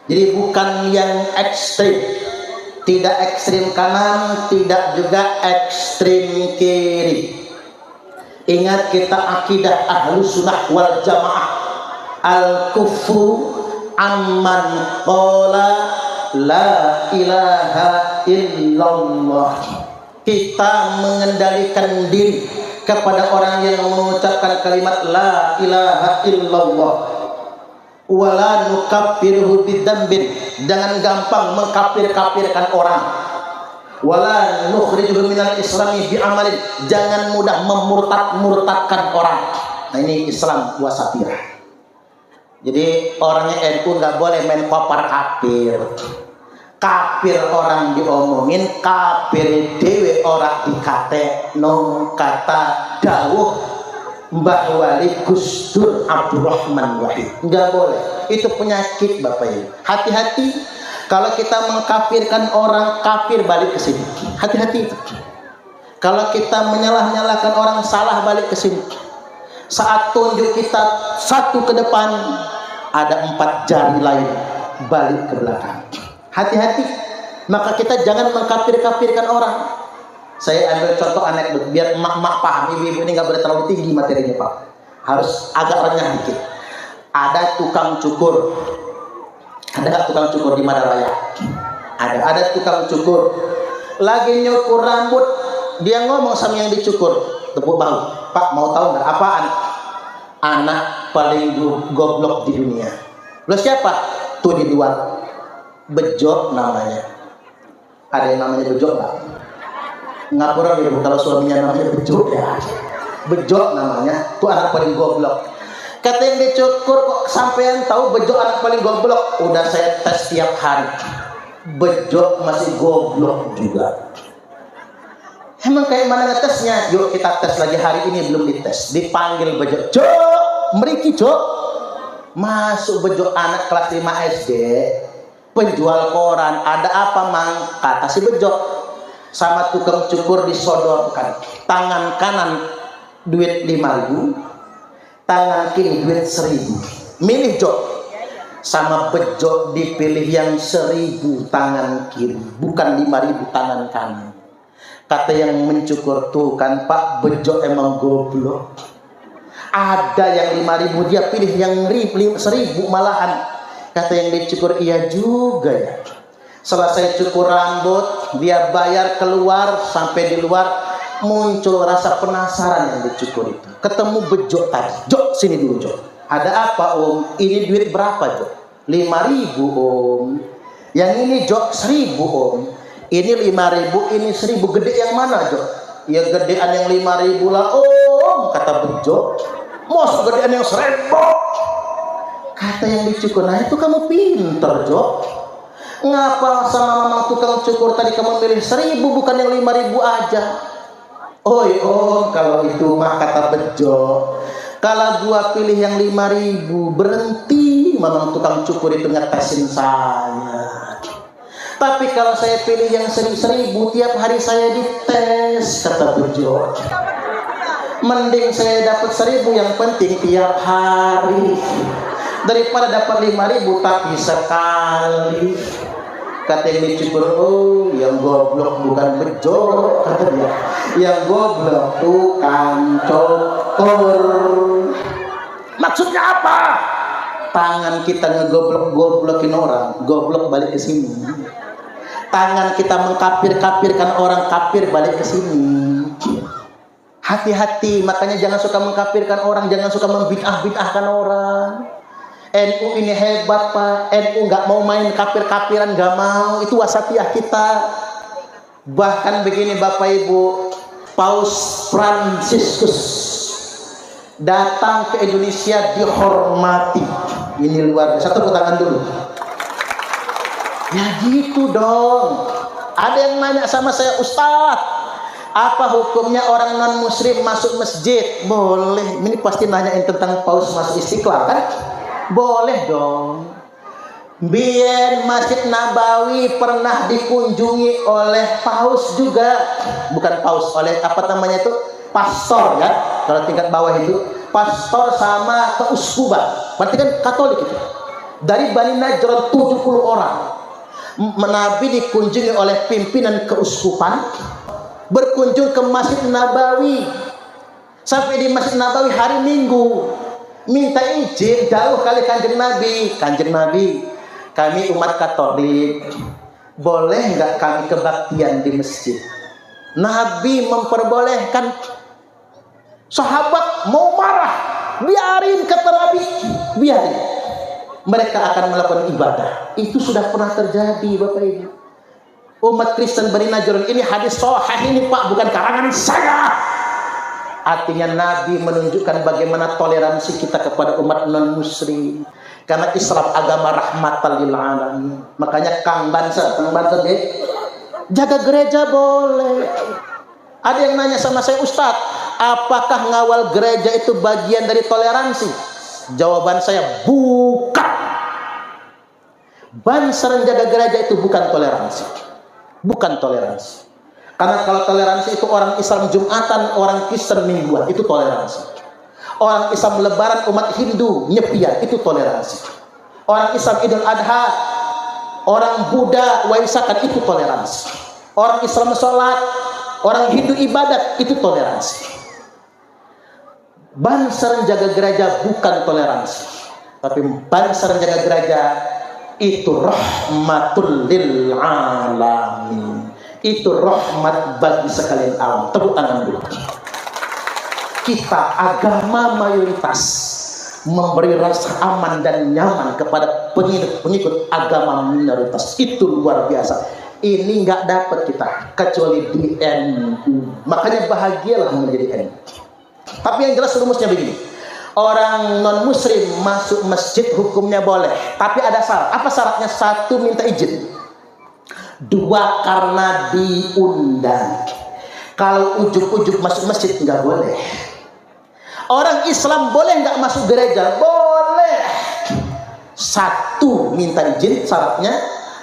Jadi bukan yang ekstrim, tidak ekstrim kanan, tidak juga ekstrim kiri. Ingat kita akidah Ahlus Sunnah wal Jamaah, al-kufru amman qala la ilaha illallah. Kita mengendalikan diri kepada orang yang mengucapkan kalimat la ilaha illallah. Wala nukaffiruhu bidzambin, jangan gampang mengkafir-kafirkan orang. Wala nukhrijuhu minal islami bi'amalin, jangan mudah memurtad-murtadkan orang. Nah ini Islam wasatiyah. Jadi orangnya NU nggak boleh main kopar kafir. Kafir orang diomongin, kafir dewe orang dikate. No kata dawuh Mbah Wali Gus Dur Abdurrahman Wahid, nggak boleh. Itu penyakit Bapak Ibu. Hati-hati kalau kita mengkafirkan orang, kafir balik ke sini. Hati-hati. Kalau kita menyalah-nyalahkan orang, salah balik ke sini. Saat tunjuk kita satu ke depan, ada 4 jari lain balik ke belakang. Hati-hati. Maka kita jangan mengkafir-kafirkan orang. Saya ambil contoh anekdot biar emak-emak paham. Ibu-ibu ini nggak boleh terlalu tinggi materinya Pak. Harus agak renyah dikit. Ada tukang cukur. Ada nggak tukang cukur di Madaraya? Ada tukang cukur. Lagi nyukur rambut dia ngomong sama yang dicukur, tepuk bahu. Pak, mau tahu nggak apaan? Anak paling goblok di dunia. Lo siapa? Tuh di luar. Bejo namanya. Ada yang namanya Bejo nggak? Ngapura ibu kalau suaminya namanya Bejo ya. Bejo namanya. Tuh anak paling goblok. Kata yang dicukur, kok sampean tahu Bejo anak paling goblok? Udah saya tes tiap hari. Bejo masih goblok juga. Emang kayak mana ngetesnya? Yuk kita tes lagi, hari ini belum dites. Dipanggil Bejo. Jo, meriki Jo. Masuk Bejo, anak kelas 5 SD. Penjual koran, ada apa mang? Kata si Bejo. Sama tukang cukur disodorkan. Tangan kanan duit 5.000, tangan kiri duit 1.000. Milih Jo. Sama Bejo dipilih yang 1.000 tangan kiri, bukan 5.000 tangan kanan. Kata yang mencukur, tuh kan Pak, Bejo emang goblok. Ada yang 5.000 dia pilih yang 1.000 malahan. Kata yang dicukur, iya juga ya. Selesai cukur rambut, dia bayar, keluar, sampai di luar muncul rasa penasaran yang dicukur itu. Ketemu Bejo tadi. Jo, sini dulu Jo. Ada apa Om? Ini duit berapa Jo? 5.000 Om. Yang ini Jo 1.000 Om. Ini 5.000, ini 1.000. Gede yang mana Jo? Ya gedean yang 5.000 lah Om, kata Bejo. Mos gedean yang 1.000. Kata yang dicukur, nah itu kamu pinter Jo. Ngapa sama mama tukang cukur tadi kamu milih 1.000 bukan yang 5.000 aja? Oi Om, kalau itu mah kata Bejo, kalau gua pilih yang 5.000 berhenti mama tukang cukur itu ngetesin saya. Tapi kalau saya pilih yang 1.000 tiap hari saya dites, kata Bejo. Mending saya dapat 1.000 yang penting tiap hari daripada dapat 5.000 tapi sekali. Kata yang dicukur, oh yang goblok bukan Bejo, kata dia. Yang goblok tukang cukur. Maksudnya apa? Tangan kita ngegoblok-goblokin orang, goblok balik ke sini. Tangan kita mengkapir-kapirkan orang, kapir balik ke sini. Hati-hati, makanya jangan suka mengkapirkan orang, jangan suka membid'ah-bid'ahkan orang. NU ini hebat Pak, NU nggak mau main kapir-kapiran, nggak mau, itu wasatiyah kita. Bahkan begini Bapak Ibu, Paus Fransiskus datang ke Indonesia dihormati. Ini luar biasa, tepuk tangan dulu. Ya gitu dong. Ada yang nanya sama saya, Ustadz, apa hukumnya orang non muslim masuk masjid? Boleh. Ini pasti nanyain tentang Paus masuk Istiqlal kan? Boleh dong. Biar Masjid Nabawi pernah dikunjungi oleh Paus juga. Bukan Paus, oleh apa namanya itu? Pastor ya. Kalau tingkat bawah itu pastor sama keuskupan. Berarti kan Katolik itu. Dari Bani Najran 70 orang. Nabi dikunjungi oleh pimpinan keuskupan, berkunjung ke Masjid Nabawi. Sampai di Masjid Nabawi hari Minggu, minta izin jauh kali Kanjeng Nabi. Kanjeng Nabi, kami umat Katolik, boleh nggak kami kebaktian di masjid? Nabi memperbolehkan. Sahabat mau marah, biarin kata Nabi, biarin. Mereka akan melakukan ibadah. Itu sudah pernah terjadi Bapak Ibu. Umat Kristen Bani Najran, ini hadis sahih ini Pak, bukan karangan saya. Artinya Nabi menunjukkan bagaimana toleransi kita kepada umat non muslim. Karena Islam agama rahmatan lil alamin. Makanya Kang Banser deh, jaga gereja boleh. Ada yang nanya sama saya, Ustadz, apakah ngawal gereja itu bagian dari toleransi? Jawaban saya, bukan. Banser jaga gereja itu bukan toleransi. Bukan toleransi. Karena kalau toleransi itu orang Islam Jumatan, orang Kristen mingguan, itu toleransi. Orang Islam Lebaran, umat Hindu nyepian, itu toleransi. Orang Islam Idul Adha, orang Buddha Waisakan, itu toleransi. Orang Islam sholat, orang Hindu ibadat, itu toleransi. Banser jaga gereja bukan toleransi, tapi banser jaga gereja itu rahmatul lil alamin. Itu rahmat bagi sekalian alam. Tepuk tangan dulu. Kita agama mayoritas memberi rasa aman dan nyaman kepada pengikut agama minoritas. Itu luar biasa. Ini nggak dapat kita kecuali di NU. Makanya bahagialah menjadi NU. Tapi yang jelas rumusnya begini. Orang non muslim masuk masjid hukumnya boleh. Tapi ada syarat. Apa syaratnya? 1, minta izin. 2, karena diundang. Kalau ujuk-ujuk masuk masjid nggak boleh. Orang Islam boleh nggak masuk gereja? Boleh. 1, minta izin syaratnya,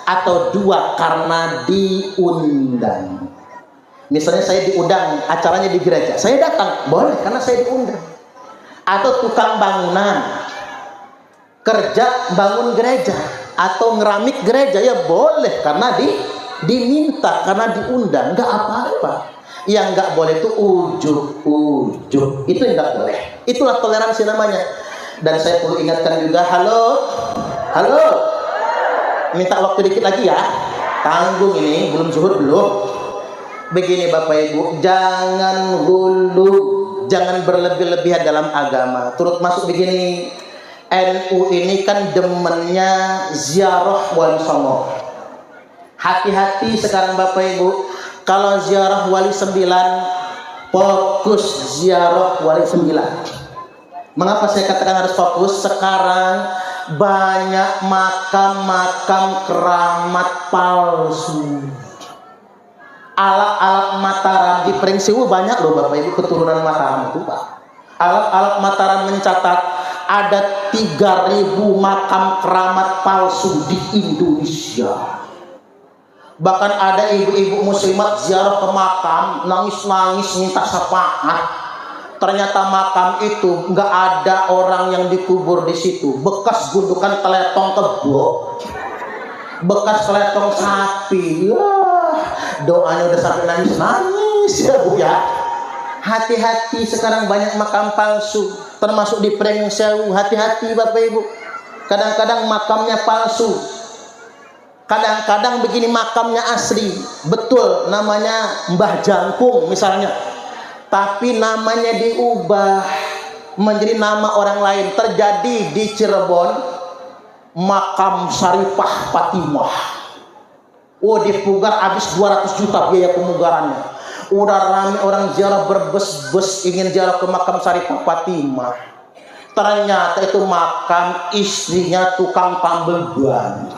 atau 2, karena diundang. Misalnya saya diundang acaranya di gereja, saya datang, boleh karena saya diundang. Atau tukang bangunan kerja bangun gereja atau ngeramik gereja, ya boleh karena diminta, karena diundang, nggak apa-apa. Yang nggak boleh itu ujuk-ujuk, itu yang nggak boleh. Itulah toleransi namanya. Dan saya perlu ingatkan juga, halo, minta waktu dikit lagi ya, tanggung ini, belum zuhur belum. Begini Bapak Ibu, jangan hulu, jangan berlebih-lebihan dalam agama. Turut masuk begini, NU ini kan demennya ziarah Wali Songo. Hati-hati sekarang Bapak Ibu, kalau ziarah Wali 9, fokus ziarah Wali 9. Mengapa saya katakan harus fokus? Sekarang banyak makam-makam keramat palsu. Alat-alat Mataram di Pringsiwu banyak loh Bapak Ibu, keturunan Mataram itu Pak. Alat-alat Mataram mencatat ada 3.000 makam keramat palsu di Indonesia. Bahkan ada ibu-ibu muslimat ziarah ke makam, nangis-nangis minta syafaat. Ternyata makam itu nggak ada orang yang dikubur di situ. Bekas gundukan teletong kebo, bekas teletong sapi. Doanya udah sampai nangis-nangis ya Bu ya. Hati-hati sekarang banyak makam palsu, termasuk di Pringsewu. Hati-hati Bapak Ibu. Kadang-kadang makamnya palsu. Kadang-kadang begini makamnya asli. Betul, namanya Mbah Jangkung misalnya. Tapi namanya diubah menjadi nama orang lain. Terjadi di Cirebon, makam Syarifah Fatimah. Oh, dipugar habis 200 juta biaya pemugarannya. Udah rame orang ziarah berbes-bes ingin ziarah ke makam Syarifah Fatimah. Ternyata itu makam istrinya tukang tambel ban.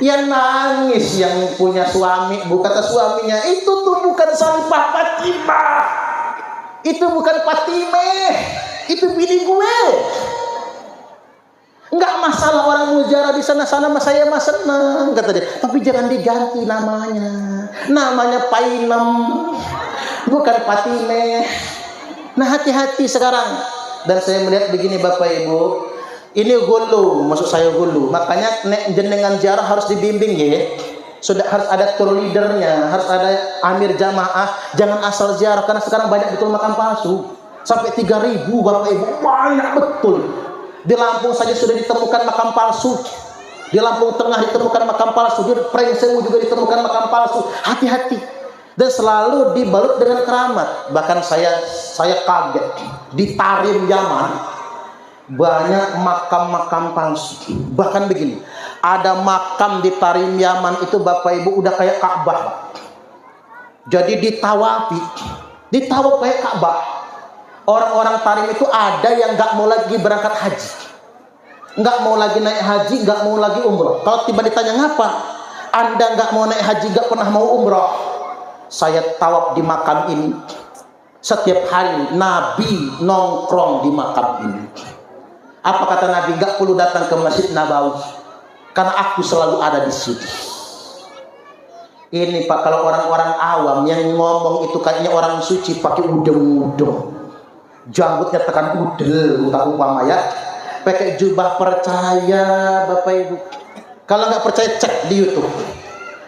Ya nangis yang punya suami, Bu, kata suaminya, itu tuh bukan Syarifah Fatimah, itu bukan Fatimah, itu bini gue. Enggak masalah orang mau ziarah di sana-sana, mas saya mas senang, kata dia. Tapi jangan diganti namanya Painem, bukan Fatimah. Nah hati-hati sekarang. Dan saya melihat begini Bapak Ibu, ini gulu, maksud saya gulu. Makanya nek jenengan ziarah harus dibimbing ya. Sudah harus ada tour leadernya, harus ada amir jamaah. Jangan asal ziarah karena sekarang banyak betul makam palsu. Sampai 3.000 Bapak Ibu, banyak betul. Di Lampung saja sudah ditemukan makam palsu. Di Lampung Tengah ditemukan makam palsu. Di Pringsewu juga ditemukan makam palsu. Hati-hati. Dan selalu dibalut dengan keramat. Bahkan saya kaget. Di Tarim Yaman banyak makam-makam palsu. Bahkan begini, ada makam di Tarim Yaman itu Bapak Ibu udah kayak Ka'bah. Jadi ditawaf kayak Ka'bah. Orang-orang Tarim itu ada yang nggak mau lagi berangkat haji, nggak mau lagi naik haji, nggak mau lagi umroh. Kalau tiba ditanya ngapa Anda nggak mau naik haji, nggak pernah mau umroh? Saya tawaf di makam ini setiap hari. Nabi nongkrong di makam ini. Apa kata Nabi? Nggak perlu datang ke Masjid Nabawi karena aku selalu ada di sini. Ini Pak, kalau orang-orang awam yang ngomong itu kayaknya orang suci, pakai udeng-udeng, janggutnya tekan udel, umpama ya, pakai jubah. Percaya Bapak Ibu. Kalau nggak percaya cek di YouTube.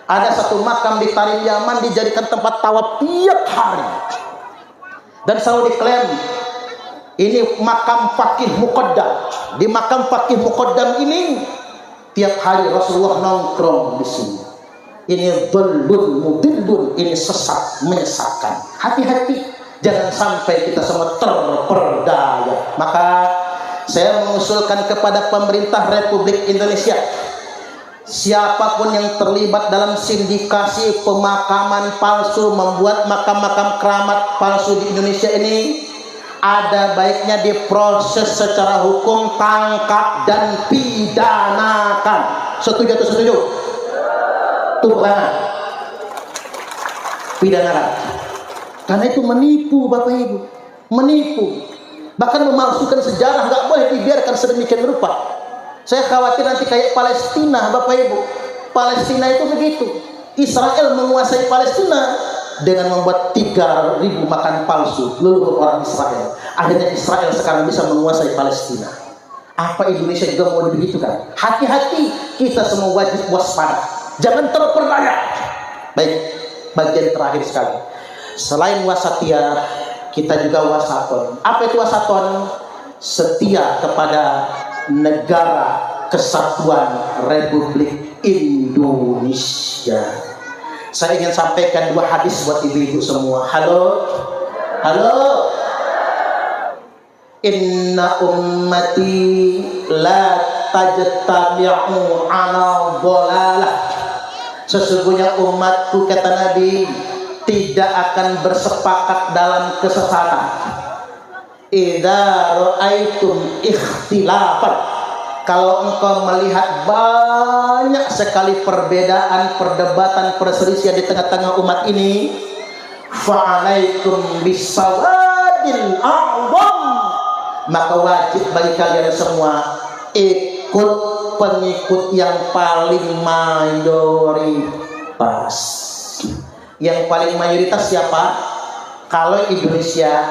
Ada satu makam di Tarim Yaman dijadikan tempat tawaf tiap hari. Dan selalu diklaim ini makam Faqih Muqaddam. Di makam Faqih Muqaddam ini tiap hari Rasulullah nongkrong di sini. Ini dhallun mudillun, ini sesat menyesatkan. Hati-hati, jangan sampai kita semua terperdaya. Maka saya mengusulkan kepada pemerintah Republik Indonesia, siapapun yang terlibat dalam sindikasi pemakaman palsu, membuat makam-makam keramat palsu di Indonesia ini, ada baiknya diproses secara hukum, tangkap dan pidanakan. Setuju atau setuju? Tuhan pidanakan. Karena itu menipu, Bapak Ibu, menipu, bahkan memalsukan sejarah. Nggak boleh dibiarkan sedemikian rupa. Saya khawatir nanti kayak Palestina, Bapak Ibu. Palestina itu begitu. Israel menguasai Palestina dengan membuat 3.000 makan palsu seluruh orang Israel. Akhirnya Israel sekarang bisa menguasai Palestina. Apa Indonesia juga mau begitu kan? Hati-hati, kita semua wajib waspada. Jangan terperdaya. Baik, bagian terakhir sekali. Selain wasatiyah, kita juga wasaton. Apa itu wasaton? Setia kepada negara kesatuan Republik Indonesia. Saya ingin sampaikan 2 hadis buat ibu-ibu semua. Halo, halo. Inna ummati la tajtami'u ala dhalalah. Sesungguhnya umatku, kata Nabi, tidak akan bersepakat dalam kesesatan. Idza ra'aitum ikhtilafan, kalau engkau melihat banyak sekali perbedaan, perdebatan, perselisihan di tengah-tengah umat ini, fa'alaikum bisawadil a'zam, maka wajib bagi kalian semua ikut pengikut yang paling mayoritas. Yang paling mayoritas siapa? Kalau Indonesia,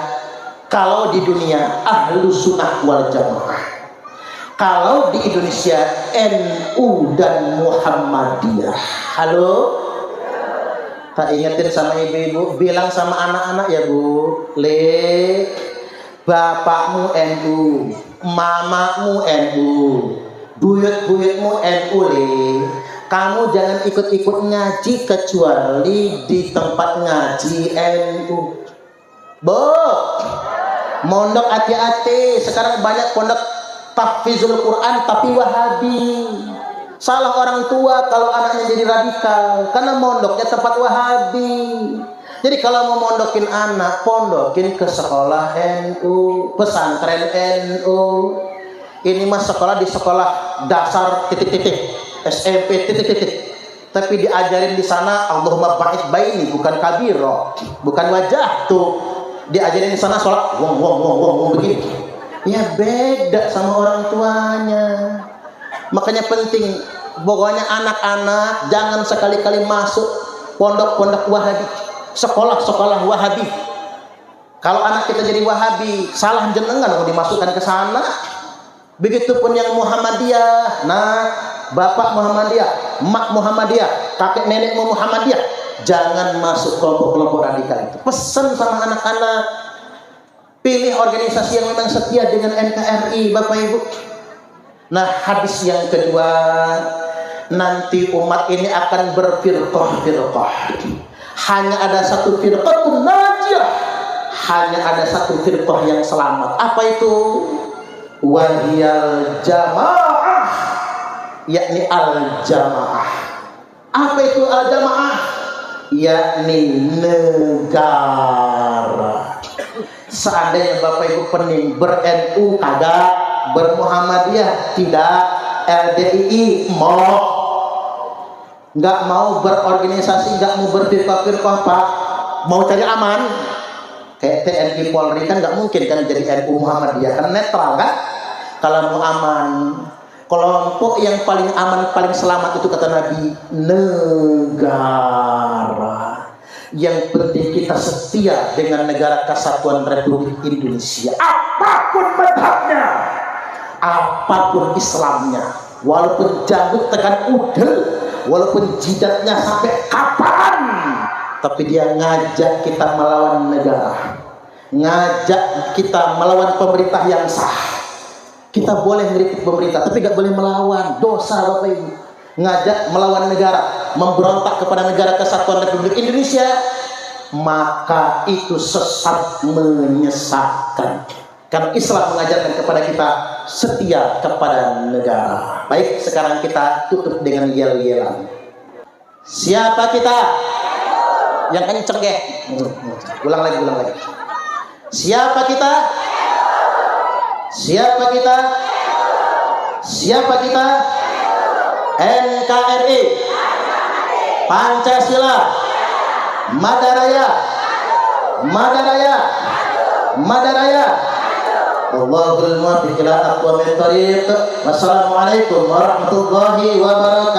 kalau di dunia Ahlus Sunnah wal Jamaah. Kalau di Indonesia NU dan Muhammadiyah. Halo? Tak ingetin sama ibu-ibu, bilang sama anak-anak ya Bu, Le, bapakmu NU, mamamu NU, buyut-buyutmu NU, Le. Kamu jangan ikut-ikut ngaji kecuali di tempat ngaji NU. Bu, mondok hati-hati. Sekarang banyak pondok tahfizul Quran tapi Wahabi. Salah orang tua kalau anaknya jadi radikal, karena mondoknya tempat Wahabi. Jadi kalau mau mondokin anak, pondokin ke sekolah NU, pesantren NU. Ini mah sekolah di sekolah dasar titik-titik, SMP titik-titik. Tapi diajarin di sana Allahumma ba'id baini, bukan kabiro, bukan wajah tuh. Diajarin di sana sholat wong begitu. Ya beda sama orang tuanya. Makanya penting, pokoknya anak-anak jangan sekali-kali masuk pondok-pondok Wahabi, sekolah-sekolah Wahabi. Kalau anak kita jadi Wahabi, salah jenengan mau dimasukkan ke sana. Begitupun yang Muhammadiyah. Nah, bapak Muhammadiyah, mak Muhammadiyah, kakek nenekmu Muhammadiyah, jangan masuk kelompok-kelompok radikal itu. Pesan sama anak-anak, pilih organisasi yang memang setia dengan NKRI, Bapak Ibu. Nah, hadis yang kedua, nanti umat ini akan berfirqah-firqah. Hanya ada satu firqatun najiyah, hanya ada satu firqah yang selamat. Apa itu? Wahiyal jamaah, yakni al-jamaah. Apa itu al-jamaah? Yakni negara. Seandainya Bapak Ibu pening ber-NU kagak, ber-Muhammadiyah tidak, LDII mau, nggak mau berorganisasi, nggak mau berfirqah-firqah, Pak, mau cari aman. Kayak TNI Polri kan nggak mungkin kan jadi NU Muhammadiyah, kan netral kan. Kalau mau aman, kelompok yang paling aman, paling selamat itu kata Nabi, negara. Yang penting kita setia dengan negara kesatuan Republik Indonesia. Apapun madhabnya, apapun Islamnya, walaupun jambut tekan udel, walaupun jidatnya sampai kapan, tapi dia ngajak kita melawan negara, ngajak kita melawan pemerintah yang sah. Kita boleh mengkritik pemerintah, tapi gak boleh melawan. Dosa Bapak Ibu. ngajak melawan negara, memberontak kepada negara kesatuan Republik Indonesia, maka itu sesat menyesatkan. Karena Islam mengajarkan kepada kita setia kepada negara. Baik, sekarang kita tutup dengan yel-yelan. Siapa kita? Yang kenceng ya. Ulang lagi. Siapa kita? Siapa kita? Siapa kita? NKRI, Pancasila, Madaraya, Madaraya, Madaraya. Allahul muwaffiq ila aqwamit thariq. Wassalamualaikum warahmatullahi wabarakatuh.